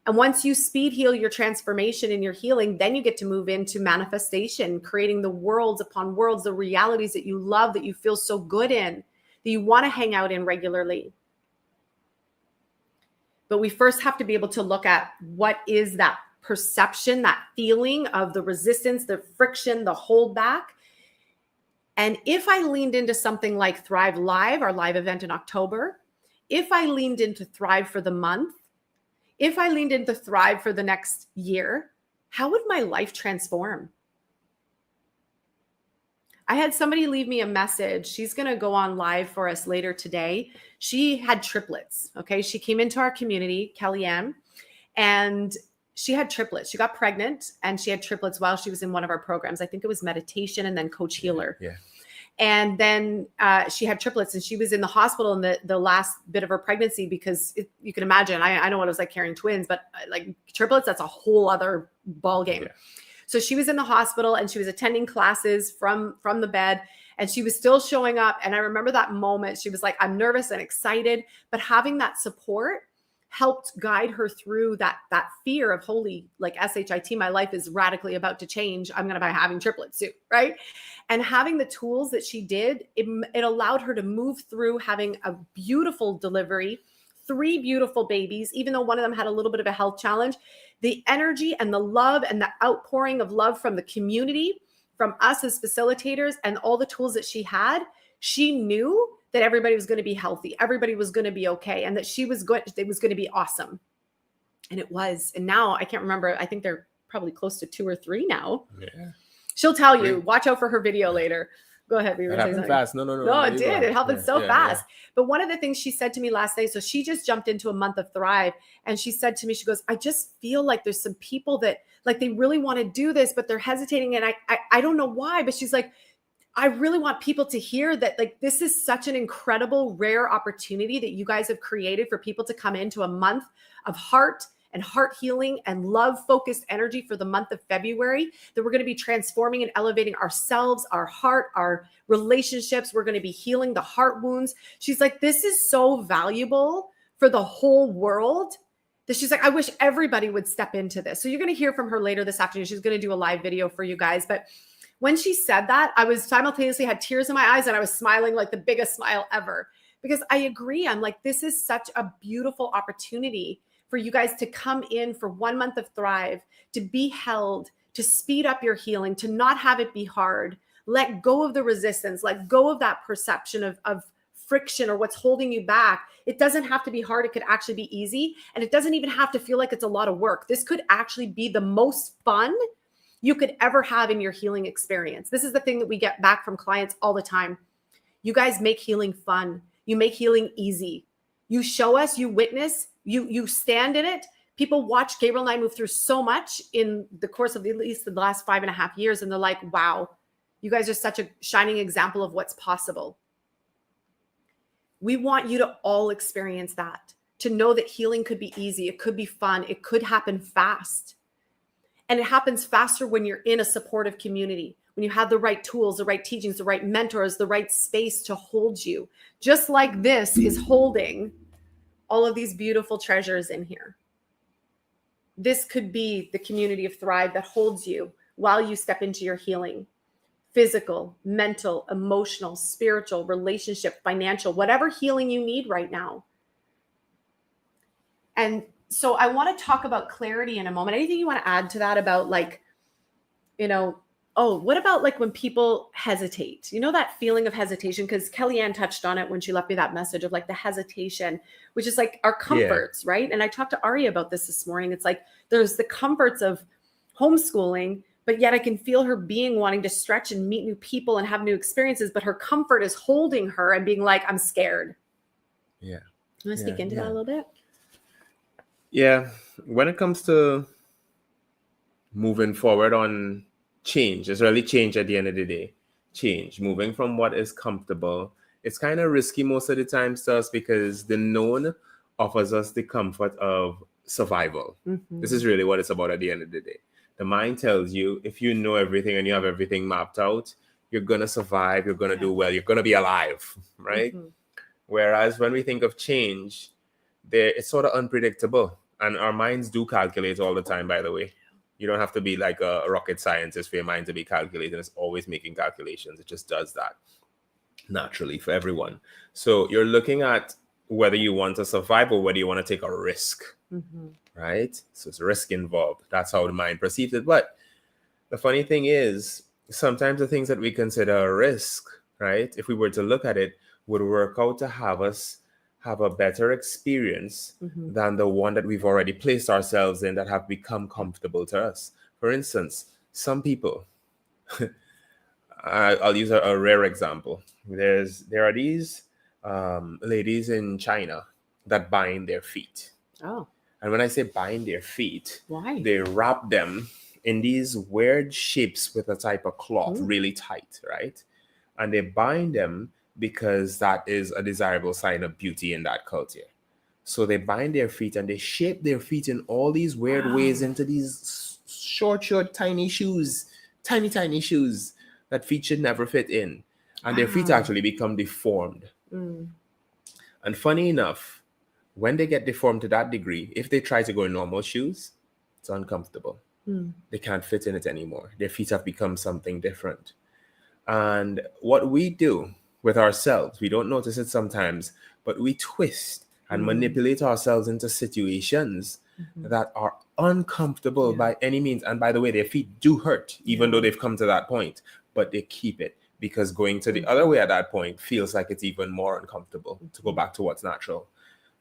And once you speed heal your transformation and your healing, then you get to move into manifestation, creating the worlds upon worlds, the realities that you love, that you feel so good in, that you want to hang out in regularly. But we first have to be able to look at what is that perception, that feeling of the resistance, the friction, the holdback. And if I leaned into something like Thrive Live, our live event in October, if I leaned into Thrive for the month, if I leaned into Thrive for the next year, how would my life transform? I had somebody leave me a message. She's going to go on live for us later today. She had triplets. Okay. She came into our community, Kellyanne, and she had triplets. She got pregnant and she had triplets while she was in one of our programs. I think it was meditation and then Coach Healer. Yeah. And then she had triplets, and she was in the hospital in the last bit of her pregnancy, because you can imagine, I know what it was like carrying twins, but like triplets, that's a whole other ball game. Yeah. So she was in the hospital and she was attending classes from the bed, and she was still showing up. And I remember that moment. She was like, I'm nervous and excited, but having that support helped guide her through that fear of, holy, like SHIT, my life is radically about to change. I'm going to be having triplets soon, right? And having the tools that she did, it allowed her to move through having a beautiful delivery, 3 beautiful babies, even though one of them had a little bit of a health challenge. The energy and the love and the outpouring of love from the community, from us as facilitators, and all the tools that she had, she knew that everybody was going to be healthy. Everybody was going to be okay. And that it was going to be awesome. And it was. And now I can't remember. I think they're probably close to 2 or 3 now. Yeah. She'll tell you, watch out for her video later. Go ahead. We were That saying happened something. fast. No, No, it did. It happened so Yeah. fast. But one of the things she said to me last night, so she just jumped into a month of Thrive, and she said to me, she goes, I just feel like there's some people that like they really want to do this, but they're hesitating. And I don't know why, but she's like, I really want people to hear that like this is such an incredible, rare opportunity that you guys have created for people to come into a month of heart and heart healing and love focused energy for the month of February, that we're going to be transforming and elevating ourselves, our heart, our relationships. We're going to be healing the heart wounds. She's like, this is so valuable for the whole world that she's like, I wish everybody would step into this. So you're going to hear from her later this afternoon. She's going to do a live video for you guys. But when she said that, I was simultaneously had tears in my eyes and I was smiling like the biggest smile ever, because I agree. I'm like, this is such a beautiful opportunity for you guys to come in for 1 month of Thrive, to be held, to speed up your healing, to not have it be hard, let go of the resistance, let go of that perception of friction or what's holding you back. It doesn't have to be hard. It could actually be easy. And it doesn't even have to feel like it's a lot of work. This could actually be the most fun you could ever have in your healing experience. This is the thing that we get back from clients all the time. You guys make healing fun. You make healing easy. You show us, you witness, you stand in it. People watch Gabriel and I move through so much in the course of at least the last 5.5 years. And they're like, wow, you guys are such a shining example of what's possible. We want you to all experience that, to know that healing could be easy. It could be fun. It could happen fast. And it happens faster when you're in a supportive community, when you have the right tools, the right teachings, the right mentors, the right space to hold you. Just like this is holding all of these beautiful treasures in here. This could be the community of Thrive that holds you while you step into your healing. Physical, mental, emotional, spiritual, relationship, financial, whatever healing you need right now. And so I want to talk about clarity in a moment. Anything you want to add to that about like, what about like when people hesitate? That feeling of hesitation, because Kellyanne touched on it when she left me that message of like the hesitation, which is like our comforts, right? And I talked to Ari about this morning. It's like there's the comforts of homeschooling, but yet I can feel her being wanting to stretch and meet new people and have new experiences, but her comfort is holding her and being like, I'm scared. Yeah. You want to speak into that a little bit? Yeah. When it comes to moving forward on change, it's really change at the end of the day. Change, moving from what is comfortable. It's kind of risky most of the time to us because the known offers us the comfort of survival. Mm-hmm. This is really what it's about at the end of the day. The mind tells you if you know everything and you have everything mapped out, you're going to survive, you're going to do well, you're going to be alive, right? Mm-hmm. Whereas when we think of change, it's sort of unpredictable. And our minds do calculate all the time, by the way. You don't have to be like a rocket scientist for your mind to be calculating. It's always making calculations. It just does that naturally for everyone. So you're looking at whether you want to survive or whether you want to take a risk, right? So it's risk involved. That's how the mind perceives it. But the funny thing is, sometimes the things that we consider a risk, right, if we were to look at it, would work out to have us have a better experience than the one that we've already placed ourselves in that have become comfortable to us. For instance, some people, I'll use a rare example. There are these ladies in China that bind their feet. Oh. And when I say bind their feet, why? They wrap them in these weird shapes with a type of cloth, really tight, right? And they bind them because that is a desirable sign of beauty in that culture. So they bind their feet and they shape their feet in all these weird ways into these short, tiny shoes, tiny shoes that feet should never fit in. And their feet actually become deformed. And funny enough, when they get deformed to that degree, if they try to go in normal shoes, it's uncomfortable. They can't fit in it anymore. Their feet have become something different. And what we do with ourselves, we don't notice it sometimes, but we twist and manipulate ourselves into situations that are uncomfortable by any means. And by the way, their feet do hurt, even though they've come to that point, but they keep it because going to the other way at that point feels like it's even more uncomfortable to go back to what's natural.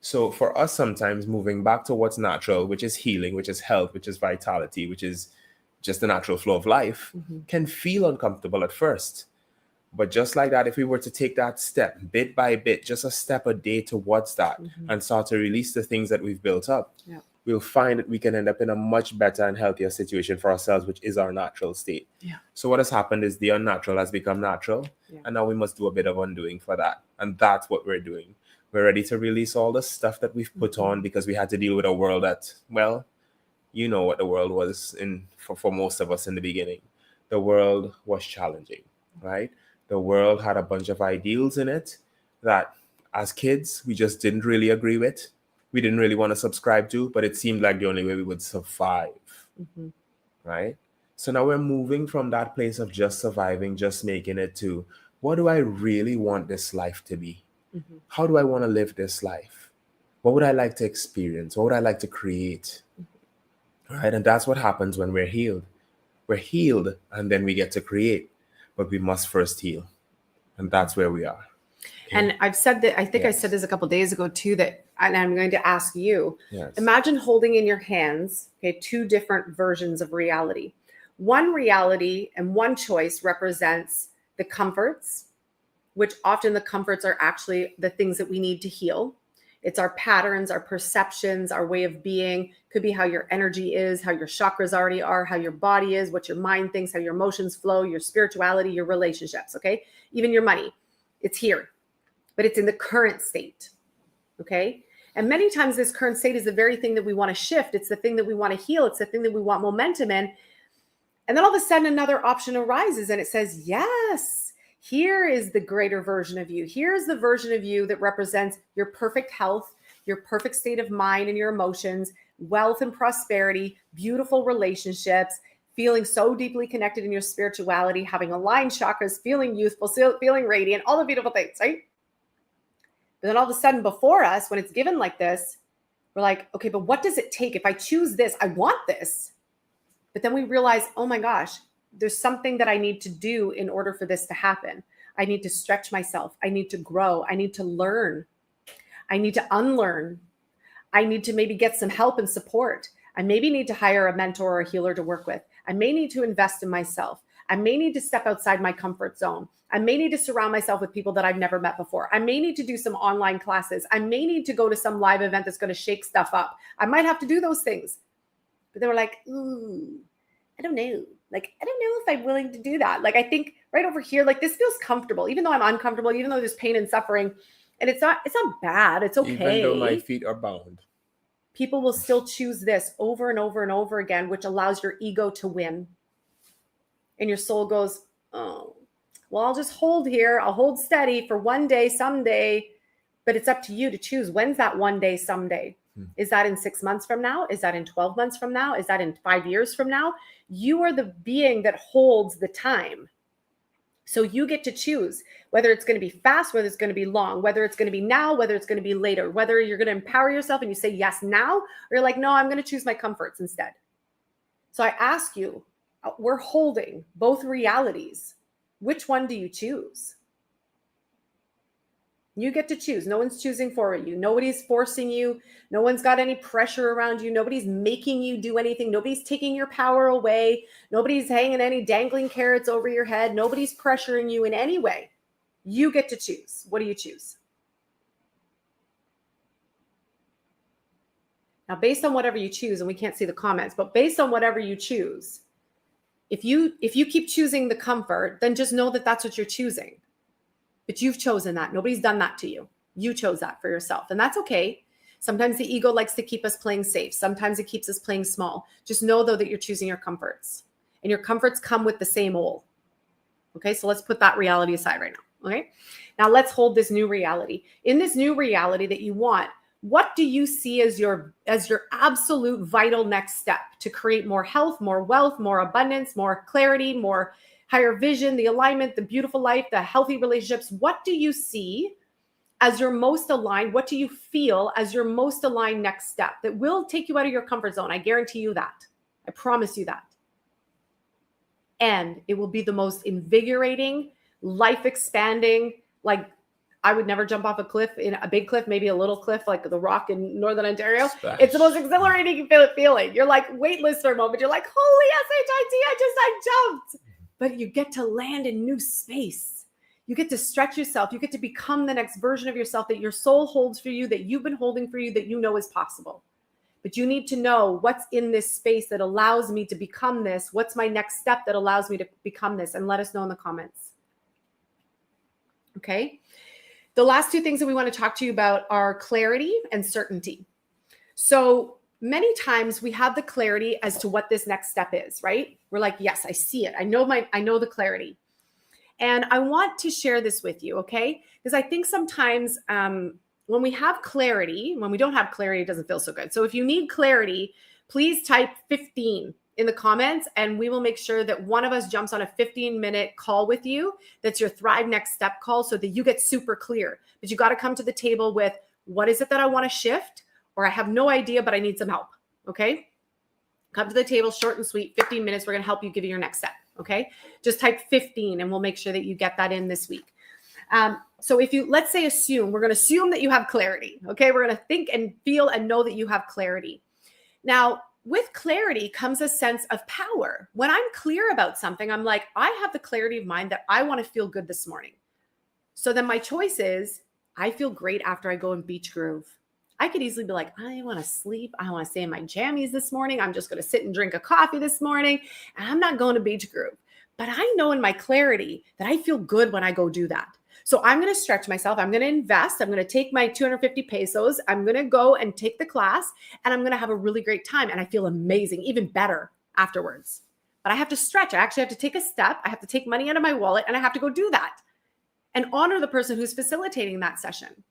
So for us, sometimes moving back to what's natural, which is healing, which is health, which is vitality, which is just the natural flow of life, can feel uncomfortable at first. But just like that, if we were to take that step bit by bit, just a step a day towards that, and start to release the things that we've built up, we'll find that we can end up in a much better and healthier situation for ourselves, which is our natural state. So what has happened is the unnatural has become natural, and now we must do a bit of undoing for that. And that's what we're doing. We're ready to release all the stuff that we've put on because we had to deal with a world that, well, you know what the world was for most of us in the beginning. The world was challenging, right? The world had a bunch of ideals in it that as kids, we just didn't really agree with. We didn't really want to subscribe to, but it seemed like the only way we would survive, right? So now we're moving from that place of just surviving, just making it, to what do I really want this life to be? How do I want to live this life? What would I like to experience? What would I like to create? Right? And that's what happens when we're healed. We're healed and then we get to create, but we must first heal. And that's where we are. Okay. And I've said that, I think I said this a couple of days ago too, that, and I'm going to ask you, Yes. Imagine holding in your hands, okay, two different versions of reality. One reality and one choice represents the comforts, which often the comforts are actually the things that we need to heal. It's our patterns, our perceptions, our way of being. Could be how your energy is, how your chakras already are, how your body is, what your mind thinks, how your emotions flow, your spirituality, your relationships, okay? Even your money. It's here, but it's in the current state, okay? And many times this current state is the very thing that we want to shift. It's the thing that we want to heal. It's the thing that we want momentum in. And then all of a sudden another option arises and it says, yes, here is the greater version of you. Here's the version of you that represents your perfect health, your perfect state of mind and your emotions, wealth and prosperity, beautiful relationships, feeling so deeply connected in your spirituality, having aligned chakras, feeling youthful, feeling radiant, all the beautiful things, right? But then all of a sudden before us, when it's given like this, we're like, okay, but what does it take? If I choose this, I want this. But then we realize, oh my gosh, there's something that I need to do in order for this to happen. I need to stretch myself. I need to grow. I need to learn. I need to unlearn. I need to maybe get some help and support. I maybe need to hire a mentor or a healer to work with. I may need to invest in myself. I may need to step outside my comfort zone. I may need to surround myself with people that I've never met before. I may need to do some online classes. I may need to go to some live event that's going to shake stuff up. I might have to do those things. But they were like, ooh, I don't know. Like, I don't know if I'm willing to do that. Like, I think right over here, like this feels comfortable, even though I'm uncomfortable, even though there's pain and suffering. And it's not bad. It's okay. Even though my feet are bound. People will still choose this over and over and over again, which allows your ego to win. And your soul goes, oh, well, I'll just hold here. I'll hold steady for one day, someday. But it's up to you to choose. When's that one day, someday? Is that in 6 months from now? Is that in 12 months from now? Is that in 5 years from now? You are the being that holds the time. So you get to choose whether it's going to be fast, whether it's going to be long, whether it's going to be now, whether it's going to be later, whether you're going to empower yourself and you say yes now, or you're like, no, I'm going to choose my comforts instead. So I ask you, we're holding both realities. Which one do you choose? You get to choose. No one's choosing for you. Nobody's forcing you. No one's got any pressure around you. Nobody's making you do anything. Nobody's taking your power away. Nobody's hanging any dangling carrots over your head. Nobody's pressuring you in any way. You get to choose. What do you choose? Now, based on whatever you choose, and we can't see the comments, but based on whatever you choose, if you keep choosing the comfort, then just know that that's what you're choosing. But you've chosen that. Nobody's done that to you. You chose that for yourself. And that's okay. Sometimes the ego likes to keep us playing safe. Sometimes it keeps us playing small. Just know, though, that you're choosing your comforts. And your comforts come with the same old. Okay, so let's put that reality aside right now. Okay, now let's hold this new reality. In this new reality that you want, what do you see as your absolute vital next step to create more health, more wealth, more abundance, more clarity, more higher vision, the alignment, the beautiful life, the healthy relationships? What do you see as your most aligned? What do you feel as your most aligned next step that will take you out of your comfort zone? I guarantee you that. I promise you that. And it will be the most invigorating, life expanding, like I would never jump off a cliff, in a big cliff, maybe a little cliff like the Rock in Northern Ontario. Splash. It's the most exhilarating feeling. You're like weightless for a moment. You're like, holy SHIT, I jumped. But you get to land in new space. You get to stretch yourself. You get to become the next version of yourself that your soul holds for you, that you've been holding for you, that you know is possible. But you need to know what's in this space that allows me to become this. What's my next step that allows me to become this? And let us know in the comments. Okay. The last two things that we want to talk to you about are clarity and certainty. So many times we have the clarity as to what this next step is, right? We're like, yes, I see it. I know the clarity. And I want to share this with you, okay? Because I think sometimes when we have clarity, when we don't have clarity, it doesn't feel so good. So if you need clarity, please type 15 in the comments, and we will make sure that one of us jumps on a 15-minute call with you. That's your Thrive Next Step call, so that you get super clear. But you got to come to the table with, what is it that I want to shift? Or I have no idea, but I need some help, okay? Come to the table, short and sweet, 15 minutes. We're going to help you give you your next step, okay? Just type 15, and we'll make sure that you get that in this week. So if you, let's say, we're going to assume that you have clarity, okay? We're going to think and feel and know that you have clarity. Now, with clarity comes a sense of power. When I'm clear about something, I'm like, I have the clarity of mind that I want to feel good this morning. So then my choice is, I feel great after I go in Beach Grove. I could easily be like, I want to sleep. I want to stay in my jammies this morning. I'm just going to sit and drink a coffee this morning, and I'm not going to Beach Grove. But I know in my clarity that I feel good when I go do that. So I'm going to stretch myself. I'm going to invest. I'm going to take my 250 pesos. I'm going to go and take the class, and I'm going to have a really great time. And I feel amazing, even better afterwards. But I have to stretch. I actually have to take a step. I have to take money out of my wallet, and I have to go do that and honor the person who's facilitating that session.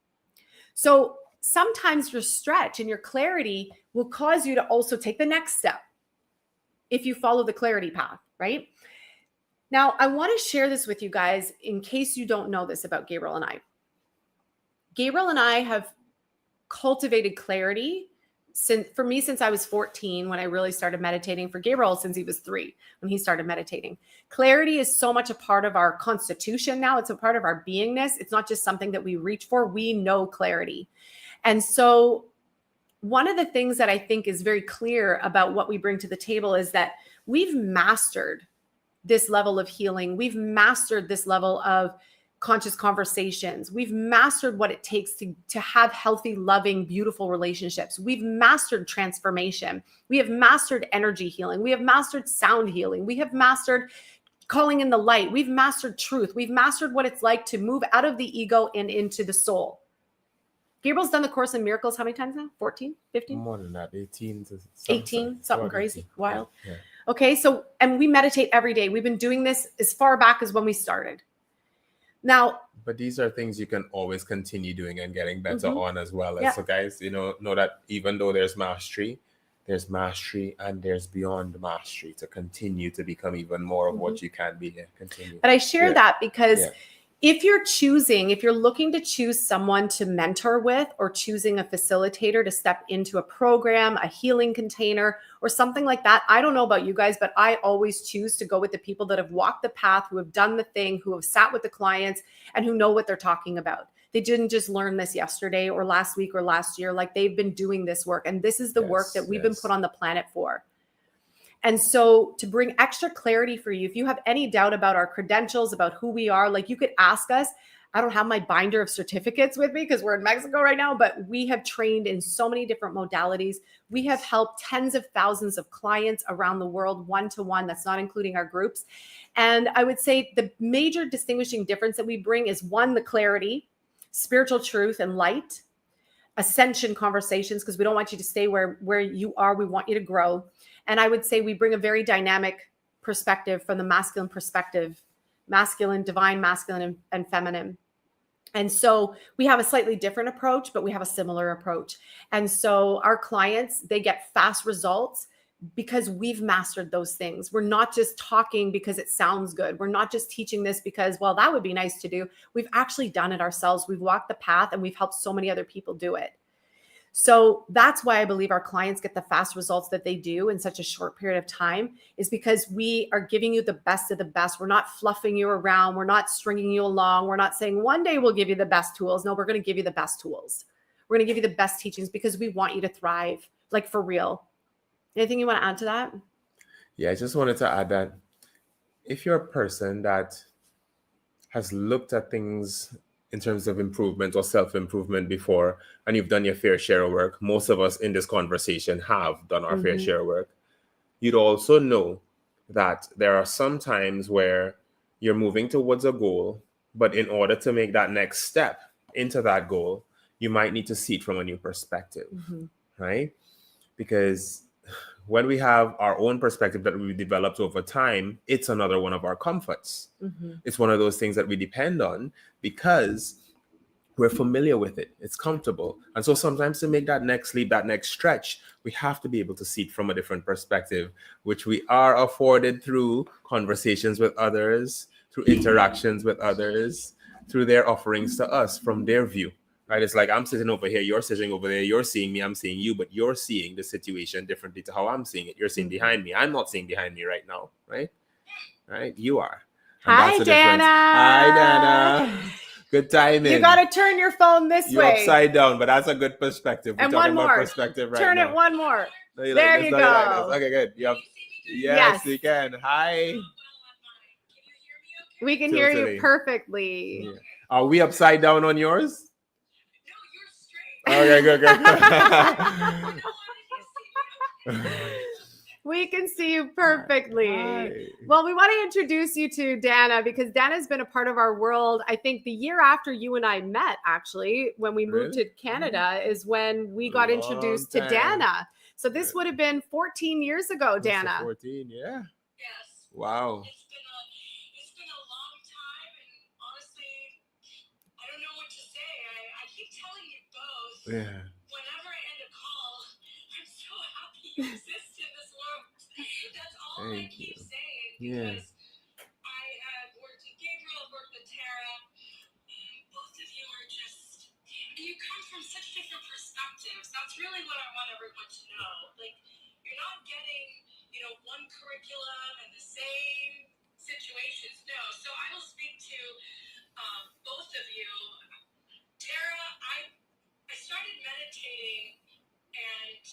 So sometimes your stretch and your clarity will cause you to also take the next step if you follow the clarity path, right? Now, I want to share this with you guys in case you don't know this about Gabriel and I. Gabriel and I have cultivated clarity for me since I was 14, when I really started meditating. For Gabriel, since he was 3, when he started meditating. Clarity is so much a part of our constitution now. It's a part of our beingness. It's not just something that we reach for. We know clarity. And so one of the things that I think is very clear about what we bring to the table is that we've mastered this level of healing. We've mastered this level of conscious conversations. We've mastered what it takes to have healthy, loving, beautiful relationships. We've mastered transformation. We have mastered energy healing. We have mastered sound healing. We have mastered calling in the light. We've mastered truth. We've mastered what it's like to move out of the ego and into the soul. Gabriel's done the Course in Miracles how many times now? 14, 15? More than that, 18. 18, something crazy, 18. wild. Yeah. Okay, so, and we meditate every day. We've been doing this as far back as when we started. Now, but these are things you can always continue doing and getting better on as well. Yeah. So guys, know that even though there's mastery and there's beyond mastery to continue to become even more of what you can be. Continue. But I share that because if you're looking to choose someone to mentor with, or choosing a facilitator to step into a program, a healing container, or something like that, I don't know about you guys, but I always choose to go with the people that have walked the path, who have done the thing, who have sat with the clients, and who know what they're talking about. They didn't just learn this yesterday or last week or last year. Like, they've been doing this work, and this is the work that we've been put on the planet for. And so to bring extra clarity for you, if you have any doubt about our credentials, about who we are, like, you could ask us. I don't have my binder of certificates with me because we're in Mexico right now, but we have trained in so many different modalities. We have helped tens of thousands of clients around the world, one-to-one. That's not including our groups. And I would say the major distinguishing difference that we bring is, one, the clarity, spiritual truth and light, ascension conversations, because we don't want you to stay where you are. We want you to grow. And I would say we bring a very dynamic perspective from the masculine perspective, masculine, divine, masculine, and feminine. And so we have a slightly different approach, but we have a similar approach. And so our clients, they get fast results because we've mastered those things. We're not just talking because it sounds good. We're not just teaching this because, well, that would be nice to do. We've actually done it ourselves. We've walked the path, and we've helped so many other people do it. So that's why I believe our clients get the fast results that they do in such a short period of time, is because we are giving you the best of the best. We're not fluffing you around. We're not stringing you along. We're not saying one day we'll give you the best tools. No, we're going to give you the best tools. We're going to give you the best teachings because we want you to thrive, like, for real. Anything you want to add to that? Yeah, I just wanted to add that if you're a person that has looked at things in terms of improvement or self-improvement before, and you've done your fair share of work, most of us in this conversation have done our fair share of work, you'd also know that there are some times where you're moving towards a goal, but in order to make that next step into that goal, you might need to see it from a new perspective, right? Because when we have our own perspective that we developed over time, it's another one of our comforts. It's one of those things that we depend on because we're familiar with it. It's comfortable. And so sometimes to make that next leap, that next stretch, we have to be able to see it from a different perspective, which we are afforded through conversations with others, through interactions with others, through their offerings to us from their view. Right? It's like I'm sitting over here, you're sitting over there, you're seeing me, I'm seeing you, but you're seeing the situation differently to how I'm seeing it. You're seeing behind me. I'm not seeing behind me right now, right? Right? You are. And Hi, that's the Dana. difference. Hi, Dana. Good timing. You got to turn your phone this You're way. upside down, but that's a good perspective. We're And talking one about more. perspective right turn now. it one more. No, you there like you this? go. No, you like this? Okay, good. Yep. Yes, we can. Hi. We can hear you perfectly. Yeah. Are we upside down on yours? No, you're straight. Okay, good. We can see you perfectly. Hi. Well, we want to introduce you to Dana because Dana's been a part of our world. I think the year after you and I met, actually, when we moved to Canada, is when we got introduced to Dana. So this would have been 14 years ago, Dana. 14, yeah. Yes. Wow. It's been a long time, and honestly, I don't know what to say. I keep telling you both. Yeah. Whenever I end a call, I'm so happy you exist in this world. That's all I keep saying. Because I have worked with Gabriel, worked with Tara. Both of you are just, you come from such different perspectives. That's really what I want everyone to know. Like, you're not getting, one curriculum and the same situations. No. So I will speak to both of you. Tara, I started meditating, and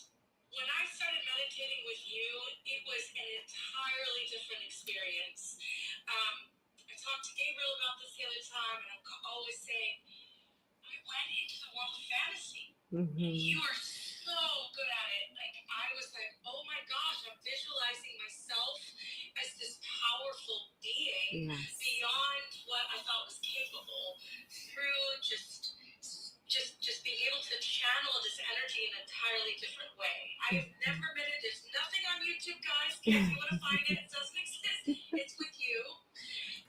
when I started meditating with you, it was an entirely different experience. I talked to Gabriel about this the other time, and I'm always saying, I went into the world of fantasy. You are so good at it. Like, I was like, oh my gosh, I'm visualizing myself as this powerful being beyond what I thought was capable through just being able to channel this energy in an entirely different way. I've never been in, there's nothing on YouTube, guys. If you want to find it, it doesn't exist. It's with you.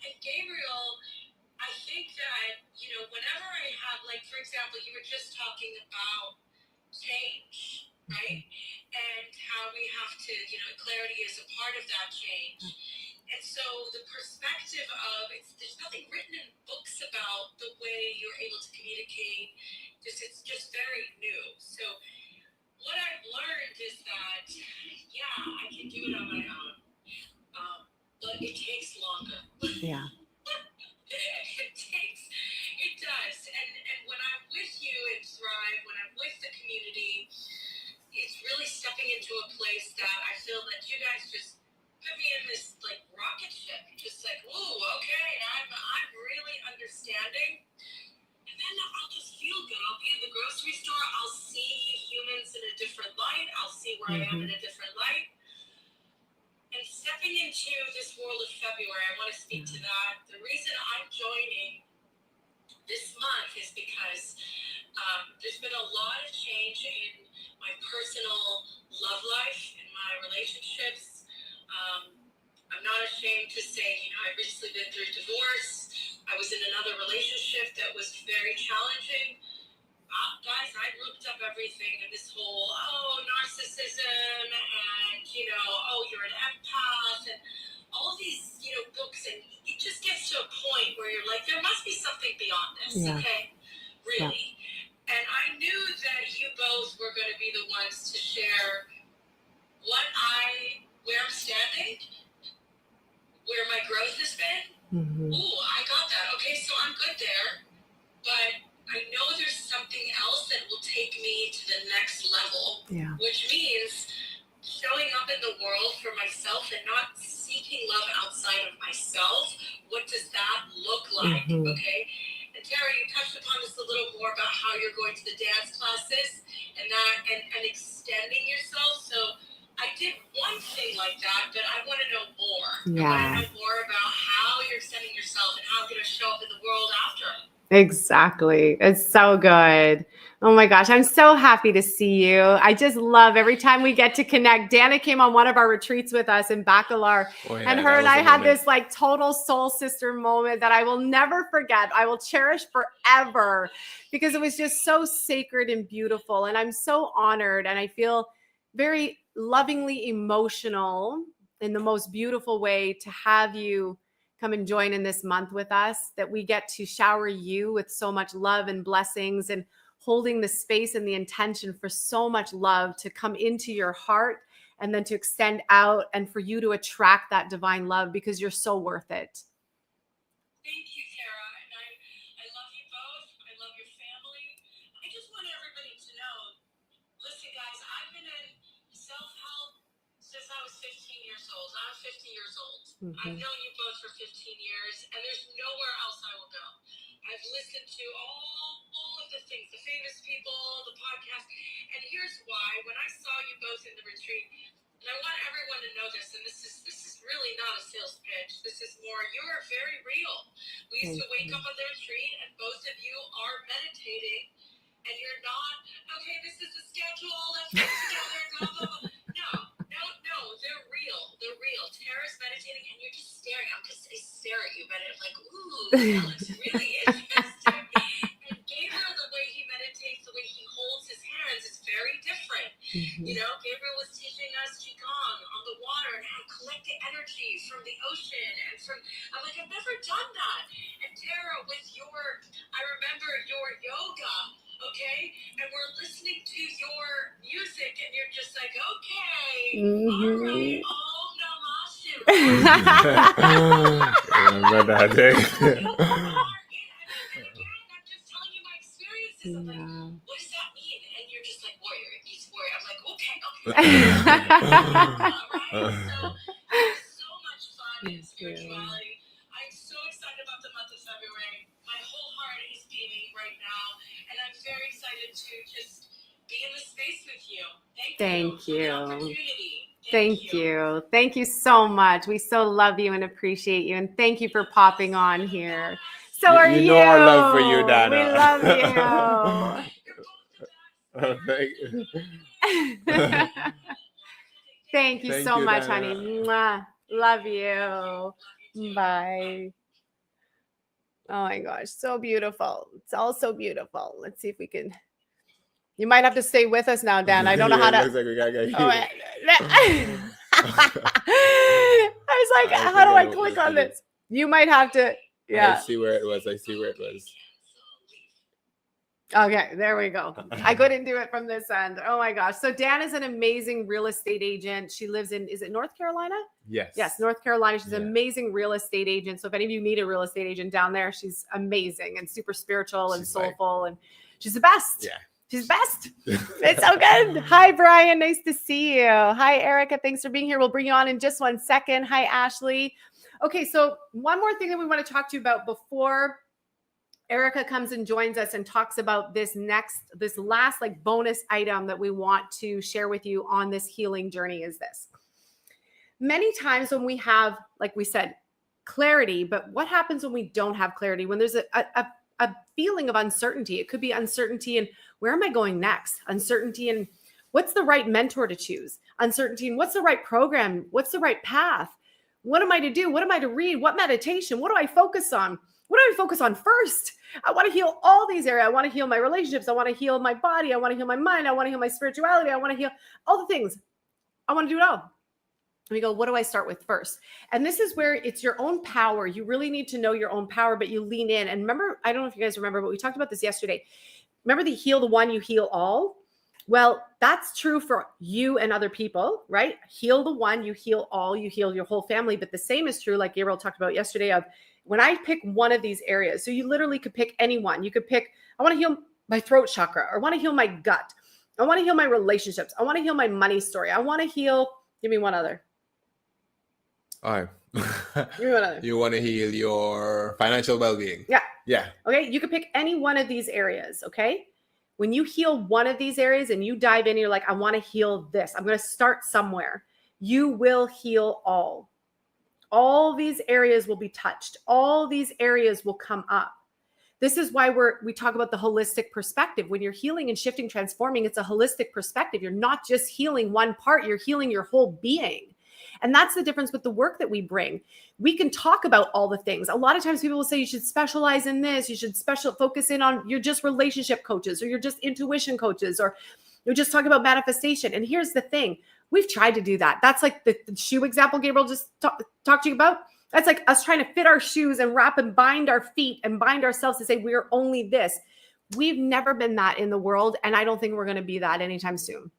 And Gabriel, I think that, whenever I have, like, for example, you were just talking about change, right? And how we have to, clarity is a part of that change. And so the perspective of, there's nothing written in books about the way you're able to communicate. It's just very new. So what I've learned is that, I can do it on my own. But it takes longer. Yeah. It does. And when I'm with you in Thrive, when I'm with the community, it's really stepping into a place that I feel that you guys just put me in this like rocket ship. Just like, ooh, okay, I'm really understanding. And then I'll just feel good. I'll be in the grocery store, I'll see humans in a different light, I'll see where I am in a different light. And stepping into this world of February, I want to speak to that. The reason I'm joining this month is because there's been a lot of change in my personal love life and my relationships. I'm not ashamed to say, I've recently been through divorce. I was in another relationship that was very challenging. Guys, I looked up everything and this whole, narcissism and, you're an empath and all these, books. And it just gets to a point where you're like, there must be something beyond this, okay? Really. Yeah. And I knew that you both were going to be the ones to share where I'm standing, where my growth has been. Ooh, I got that. Okay, so I'm good there. But I know there's something else that will take me to the next level, which means showing up in the world for myself and not seeking love outside of myself what does that look like? Okay. And Tara, you touched upon this a little more about how you're going to the dance classes and extending yourself. So I did one thing like that, but I want to know more. Yeah. I want to know more about how you're extending yourself and how you're going to show up in the world after. Exactly. It's so good. Oh my gosh, I'm so happy to see you. I just love every time we get to connect. Dana came on one of our retreats with us in Bacalar, and her and I had this like total soul sister moment that I will never forget. I will cherish forever because it was just so sacred and beautiful. And I'm so honored, and I feel very lovingly emotional in the most beautiful way to have you come and join in this month with us, that we get to shower you with so much love and blessings and holding the space and the intention for so much love to come into your heart and then to extend out and for you to attract that divine love because you're so worth it. Thank you, Tara. And I love you both. I love your family. I just want everybody to know, listen, guys, I've been in self-help since I was 15 years old. I'm 50 years old. I've known you both for 15 years, and there's nowhere else I will go. I've listened to all of the things, the famous people, the podcast, and here's why. When I saw you both in the retreat, and I want everyone to know this, and this is really not a sales pitch. This is more, you're very real. We used to wake up on the retreat, and both of you are meditating, and you're not, okay, this is the schedule, let's get together, blah, blah, blah. No, they're real. They're real. Tara's meditating, and you're just staring. I'm just, I stare at you, but I'm like, ooh, that looks really interesting. And Gabriel, the way he meditates, the way he holds his hands is very different. You know, Gabriel was teaching us Qigong on the water and how to collect the energy from the ocean. And I'm like, I've never done that. And Tara, with I remember your yoga. Okay, and we're listening to your music, and you're just like, okay, all right, Om Namah Shivaya. Remember that day? And again, I'm just telling you my experiences. I'm like, what does that mean? And you're just like, warrior, it means warrior. I'm like, okay. All right, so there's so much fun in spirituality. I'm so excited about the month of February. My whole heart is beaming right now. And I'm very excited to just be in the space with you. Thank you. For the opportunity. Thank you. Thank you so much. We so love you and appreciate you. And thank you for popping on here. So are you. You know our love for you, Dana. We love you. Thank you so much, Dana. honey. Mwah. Love you. Bye. Oh my gosh, so beautiful. It's all so beautiful. Let's see if we can. You might have to stay with us now, Dan. I don't know how to. Looks like we gotta get I was like, how do I click on this? You might have to. Yeah. I see where it was. Okay, there we go. I couldn't do it from this end. Oh my gosh. So Dan is an amazing real estate agent. She lives in, is it North Carolina? Yes. Yes, North Carolina. She's an amazing real estate agent. So if any of you need a real estate agent down there, she's amazing and super spiritual and soulful. And she's the best. Yeah. She's the best. It's so good. Hi, Brian. Nice to see you. Hi, Erica. Thanks for being here. We'll bring you on in just 1 second. Hi, Ashley. Okay, so one more thing that we want to talk to you about before Erica comes and joins us and talks about this last like bonus item that we want to share with you on this healing journey is this. Many times when we have, like we said, clarity, but what happens when we don't have clarity? When there's a feeling of uncertainty, it could be uncertainty in where am I going next? Uncertainty in what's the right mentor to choose? Uncertainty in what's the right program? What's the right path? What am I to do? What am I to read? What meditation? What do I focus on? What do I focus on first? I want to heal all these areas. I want to heal my relationships. I want to heal my body. I want to heal my mind. I want to heal my spirituality. I want to heal all the things. I want to do it all. And we go, what do I start with first? And this is where it's your own power. You really need to know your own power, but you lean in. And remember, I don't know if you guys remember, but we talked about this yesterday. Remember the heal the one, you heal all? Well, that's true for you and other people, right? Heal the one, you heal all, you heal your whole family. But the same is true, like Gabriel talked about yesterday, of when I pick one of these areas. So you literally could pick any one. You could pick, I want to heal my throat chakra, or I want to heal my gut. I want to heal my relationships. I want to heal my money story. I want to heal, give me one other. All right. You want to heal your financial well-being. Yeah. Yeah. Okay. You can pick any one of these areas. Okay. When you heal one of these areas and you dive in, you're like, I want to heal this. I'm going to start somewhere. You will heal all. All these areas will be touched. All these areas will come up. This is why we talk about the holistic perspective. When you're healing and shifting, transforming, it's a holistic perspective. You're not just healing one part, you're healing your whole being. And that's the difference with the work that we bring. We can talk about all the things. A lot of times people will say you should specialize in this, you should focus in on, you're just relationship coaches, or you're just intuition coaches, or you're just talking about manifestation. And here's the thing. We've tried to do that. That's like the shoe example Gabriel just talked to you about. That's like us trying to fit our shoes and wrap and bind our feet and bind ourselves to say we're only this. We've never been that in the world, and I don't think we're going to be that anytime soon.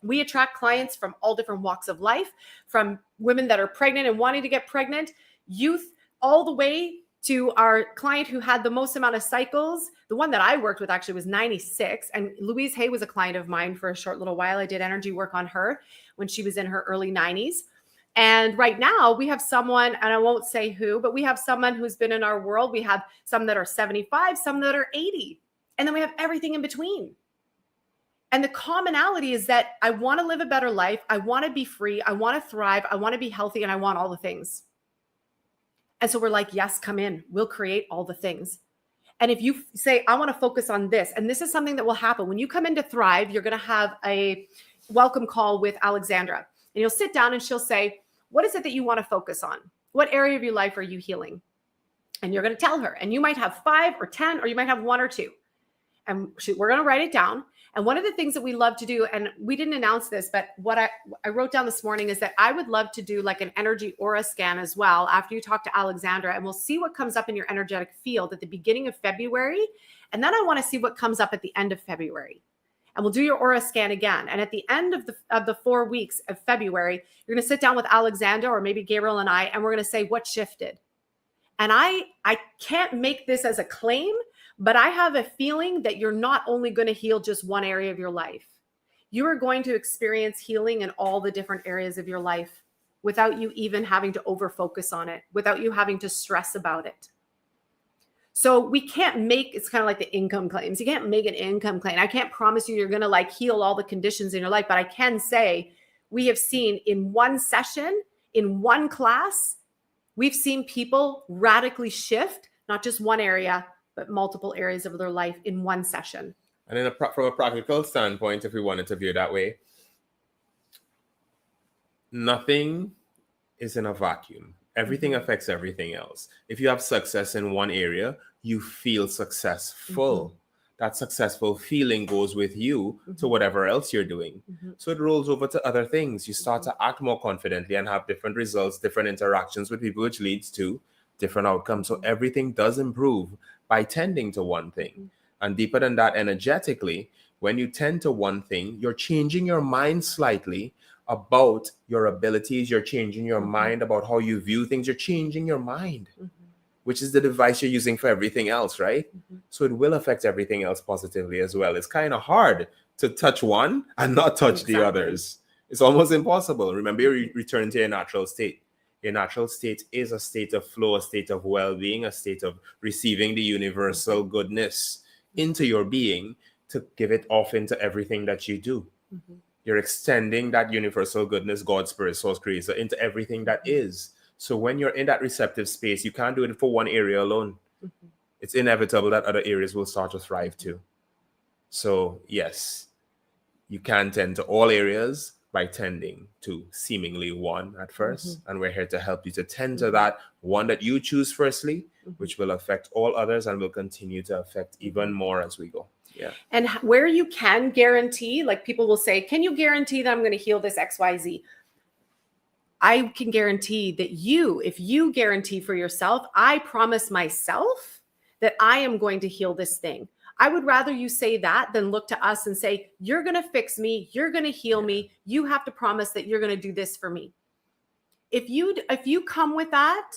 We attract clients from all different walks of life, from women that are pregnant and wanting to get pregnant, youth, all the way to our client who had the most amount of cycles. The one that I worked with actually was 96. And Louise Hay was a client of mine for a short little while. I did energy work on her when she was in her early 90s. And right now we have someone, and I won't say who, but we have someone who's been in our world. We have some that are 75, some that are 80. And then we have everything in between. And the commonality is that I want to live a better life. I want to be free. I want to thrive. I want to be healthy, and I want all the things. And so we're like, yes, come in. We'll create all the things. And if you say, I want to focus on this, and this is something that will happen. When you come into Thrive, you're going to have a welcome call with Alexandra. And you'll sit down and she'll say, what is it that you want to focus on? What area of your life are you healing? And you're going to tell her. And you might have 5 or 10, or you might have 1 or 2. And we're going to write it down. And one of the things that we love to do, and we didn't announce this, but what I wrote down this morning is that I would love to do like an energy aura scan as well after you talk to Alexandra, and we'll see what comes up in your energetic field at the beginning of February. And then I want to see what comes up at the end of February. And we'll do your aura scan again. And at the end of the 4 weeks of February, you're going to sit down with Alexandra, or maybe Gabriel and I, and we're going to say what shifted. And I can't make this as a claim, but I have a feeling that you're not only going to heal just one area of your life. You are going to experience healing in all the different areas of your life without you even having to over-focus on it, without you having to stress about it. So we can't make, it's kind of like the income claims. You can't make an income claim. I can't promise you're going to like heal all the conditions in your life, but I can say we have seen in one session, in one class, we've seen people radically shift, not just one area, but multiple areas of their life in one session. And from a practical standpoint, if we wanted to view it that way, nothing is in a vacuum. Everything affects everything else. If you have success in one area, you feel successful. Mm-hmm. That successful feeling goes with you to whatever else you're doing. Mm-hmm. So it rolls over to other things. You start to act more confidently and have different results, different interactions with people, which leads to different outcomes. So everything does improve by tending to one thing. Mm-hmm. And deeper than that, energetically, when you tend to one thing, you're changing your mind slightly about your abilities. You're changing your mind about how you view things. You're changing your mind, which is the device you're using for everything else, right? So it will affect everything else positively as well. It's kind of hard to touch one and not touch the others. It's almost impossible. Remember, you return to your natural state. Your natural state is a state of flow, a state of well-being, a state of receiving the universal goodness into your being to give it off into everything that you do. You're extending that universal goodness, God, Spirit, Source, Creator, into everything that is. So when you're in that receptive space, you can't do it for one area alone. It's inevitable that other areas will start to thrive too. So yes, you can tend to all areas by tending to seemingly one at first. And we're here to help you to tend to that one that you choose firstly, which will affect all others and will continue to affect even more as we go. Yeah. And where you can guarantee, like people will say, can you guarantee that I'm going to heal this XYZ? I can guarantee that if you guarantee for yourself, I promise myself that I am going to heal this thing. I would rather you say that than look to us and say, you're going to fix me. You're going to heal me. You have to promise that you're going to do this for me. If you come with that,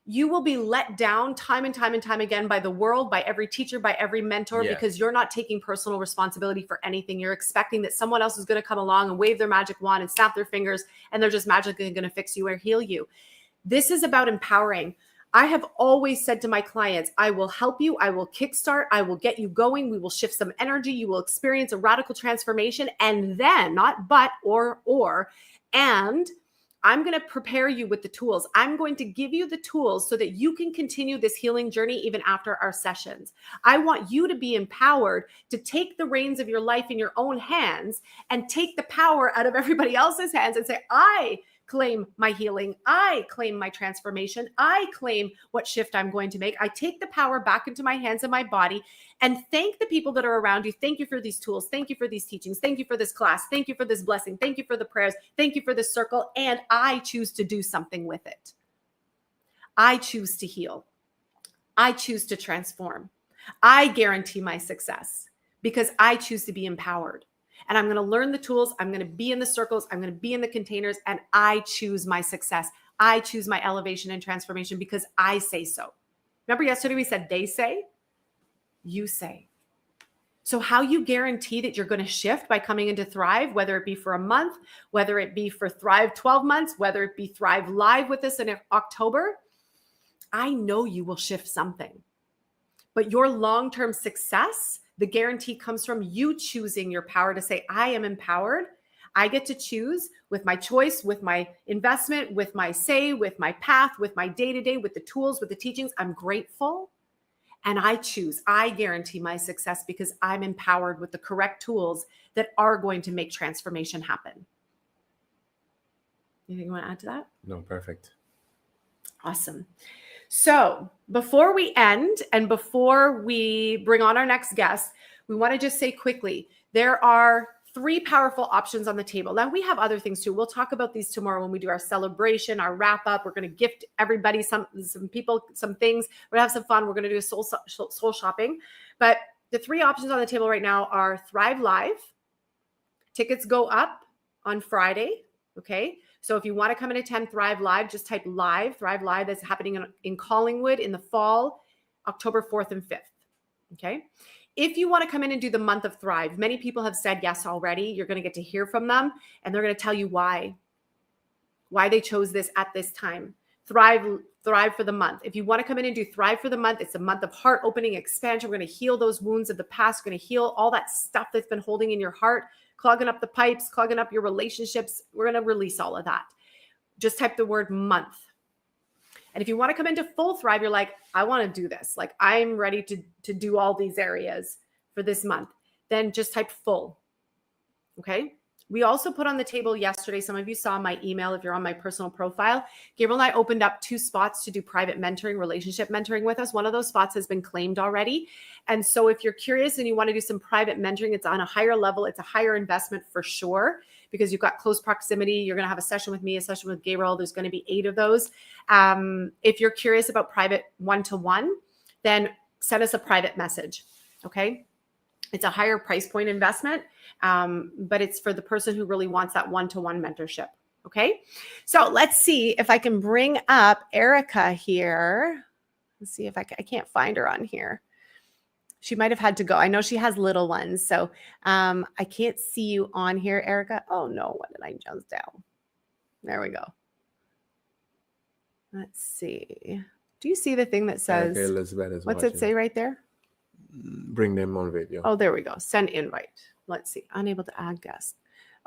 you will be let down time and time and time again by the world, by every teacher, by every mentor, because you're not taking personal responsibility for anything. You're expecting that someone else is going to come along and wave their magic wand and snap their fingers, and they're just magically going to fix you or heal you. This is about empowering. I have always said to my clients, I will help you. I will kickstart. I will get you going. We will shift some energy. You will experience a radical transformation. And then, not but, and I'm going to prepare you with the tools. I'm going to give you the tools so that you can continue this healing journey even after our sessions. I want you to be empowered to take the reins of your life in your own hands and take the power out of everybody else's hands and say, I claim my healing. I claim my transformation. I claim what shift I'm going to make. I take the power back into my hands and my body and thank the people that are around you. Thank you for these tools. Thank you for these teachings. Thank you for this class. Thank you for this blessing. Thank you for the prayers. Thank you for this circle. And I choose to do something with it. I choose to heal. I choose to transform. I guarantee my success because I choose to be empowered. And I'm going to learn the tools. I'm going to be in the circles. I'm going to be in the containers. And I choose my success. I choose my elevation and transformation because I say so. Remember yesterday we said they say, you say. So how you guarantee that you're going to shift by coming into Thrive, whether it be for a month, whether it be for Thrive 12 months, whether it be Thrive Live with us in October, I know you will shift something. But your long-term success, the guarantee comes from you choosing your power to say, I am empowered. I get to choose with my choice, with my investment, with my say, with my path, with my day-to-day, with the tools, with the teachings. I'm grateful. And I choose. I guarantee my success because I'm empowered with the correct tools that are going to make transformation happen. Anything you want to add to that? No, perfect. Awesome. So before we end and before we bring on our next guest, we want to just say quickly, there are 3 powerful options on the table. Now we have other things too. We'll talk about these tomorrow when we do our celebration, our wrap up. We're going to gift everybody some people, some things. We're going to have some fun. We're going to do a soul shopping. But the 3 options on the table right now are Thrive Live. Tickets go up on Friday. Okay. So if you want to come and attend Thrive Live, just type live, Thrive Live. That's happening in Collingwood in the fall, October 4th and 5th. Okay. If you want to come in and do the month of Thrive, many people have said yes already. You're going to get to hear from them and they're going to tell you why they chose this at this time. Thrive for the month. If you want to come in and do Thrive for the month, it's a month of heart opening expansion. We're going to heal those wounds of the past. We're going to heal all that stuff that's been holding in your heart, clogging up the pipes, clogging up your relationships. We're going to release all of that. Just type the word month. And if you want to come into full Thrive, you're like, I want to do this. Like I'm ready to do all these areas for this month. Then just type full. Okay. We also put on the table yesterday, some of you saw my email if you're on my personal profile. Gabriel and I opened up 2 spots to do private mentoring, relationship mentoring with us. One of those spots has been claimed already. And so if you're curious and you want to do some private mentoring, it's on a higher level. It's a higher investment for sure because you've got close proximity. You're going to have a session with me, a session with Gabriel. There's going to be 8 of those. If you're curious about private one-to-one, then send us a private message. Okay. It's a higher price point investment, but it's for the person who really wants that one-to-one mentorship. Okay. So let's see if I can bring up Erica here. Let's see if I can't find her on here. She might've had to go. I know she has little ones. So I can't see you on here, Erica. Oh no, what did I jump down? There we go. Let's see. Do you see the thing that says, Erica Elizabeth is what's watching. it say right there? Bring them on video. Oh, there we go. Send invite. Let's see. Unable to add guest.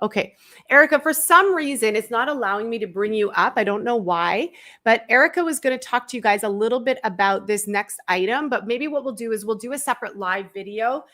Okay. Erica, for some reason, it's not allowing me to bring you up. I don't know why, but Erica was going to talk to you guys a little bit about this next item, but maybe what we'll do is we'll do a separate live video,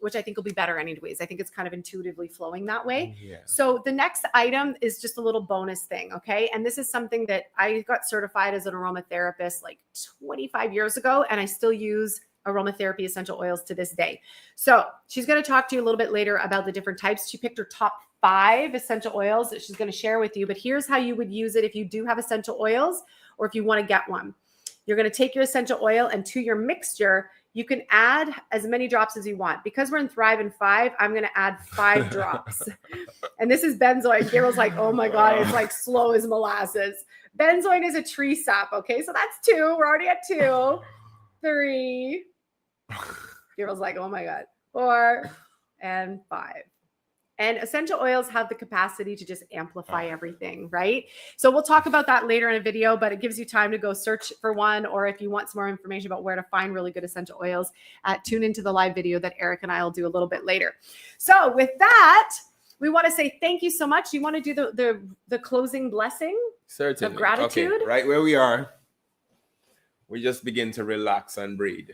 which I think will be better anyways. I think it's kind of intuitively flowing that way. Yeah. So the next item is just a little bonus thing. Okay. And this is something that I got certified as an aromatherapist like 25 years ago, and I still use aromatherapy essential oils to this day. So she's going to talk to you a little bit later about the different types. She picked her top 5 essential oils that she's going to share with you, but here's how you would use it if you do have essential oils or if you want to get one. You're going to take your essential oil and to your mixture, you can add as many drops as you want. Because we're in Thrive in 5, I'm going to add 5 drops. And this is benzoin. Gabriel's like, oh my God, it's like slow as molasses. Benzoin is a tree sap. Okay, so that's 2. We're already at 2, 3. Gabriel's like, oh my God, 4 and 5. And essential oils have the capacity to just amplify everything, right? So we'll talk about that later in a video, but it gives you time to go search for one, or if you want some more information about where to find really good essential oils, tune into the live video that Eric and I will do a little bit later. So with that, we want to say thank you so much. You want to do the closing blessing? Certainly. Of gratitude? Okay, right where we are, we just begin to relax and breathe.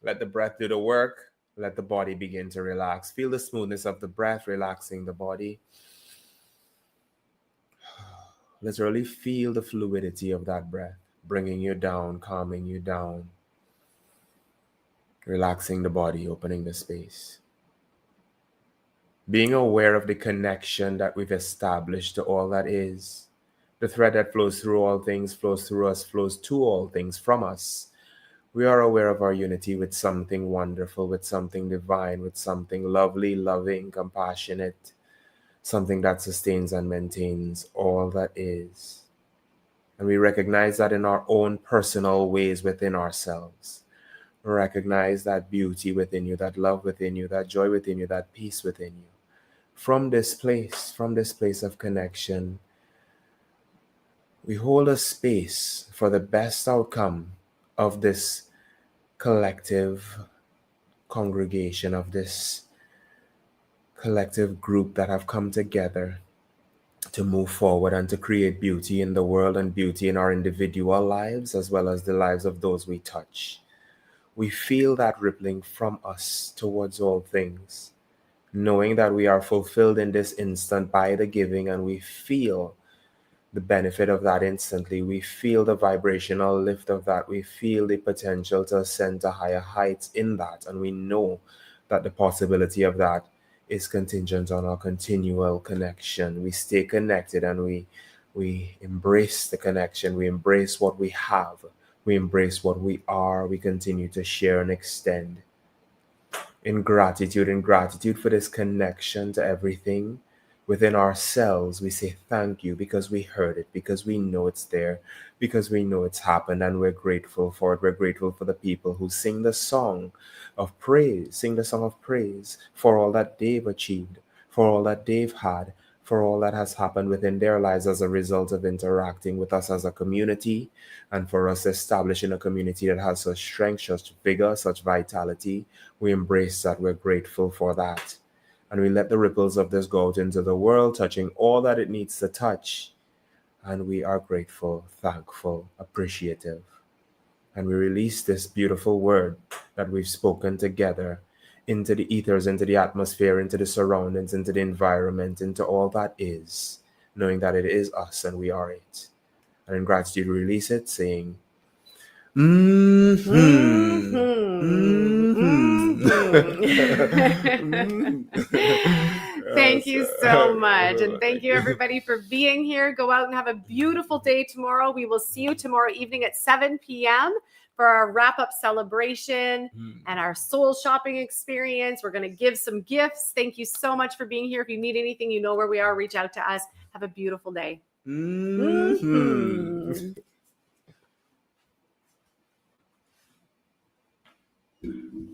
Let the breath do the work. Let the body begin to relax. Feel the smoothness of the breath, relaxing the body. Let's really feel the fluidity of that breath, bringing you down, calming you down. Relaxing the body, opening the space. Being aware of the connection that we've established to all that is. The thread that flows through all things, flows through us, flows to all things from us. We are aware of our unity with something wonderful, with something divine, with something lovely, loving, compassionate, something that sustains and maintains all that is. And we recognize that in our own personal ways within ourselves. We recognize that beauty within you, that love within you, that joy within you, that peace within you. From this place of connection, we hold a space for the best outcome of this collective congregation, of this collective group that have come together to move forward and to create beauty in the world and beauty in our individual lives as well as the lives of those we touch. We feel that rippling from us towards all things, knowing that we are fulfilled in this instant by the giving, and we feel the benefit of that instantly. We feel the vibrational lift of that. We feel the potential to ascend to higher heights in that. And we know that the possibility of that is contingent on our continual connection. We stay connected and we embrace the connection. We embrace what we have. We embrace what we are. We continue to share and extend in gratitude for this connection to everything. Within ourselves, we say thank you because we heard it, because we know it's there, because we know it's happened, and we're grateful for it. We're grateful for the people who sing the song of praise, for all that they've achieved, for all that they've had, for all that has happened within their lives as a result of interacting with us as a community, and for us establishing a community that has such strength, such vigor, such vitality. We embrace that. We're grateful for that. And we let the ripples of this go out into the world, touching all that it needs to touch. And we are grateful, thankful, appreciative. And we release this beautiful word that we've spoken together into the ethers, into the atmosphere, into the surroundings, into the environment, into all that is, knowing that it is us and we are it. And in gratitude, we release it, saying, Thank you so much. And thank you everybody for being here. Go out and have a beautiful day tomorrow. We will see you tomorrow evening at 7 p.m. for our wrap-up celebration and our soul shopping experience. We're going to give some gifts. Thank you so much for being here. If you need anything, you know where we are. Reach out to us. Have a beautiful day.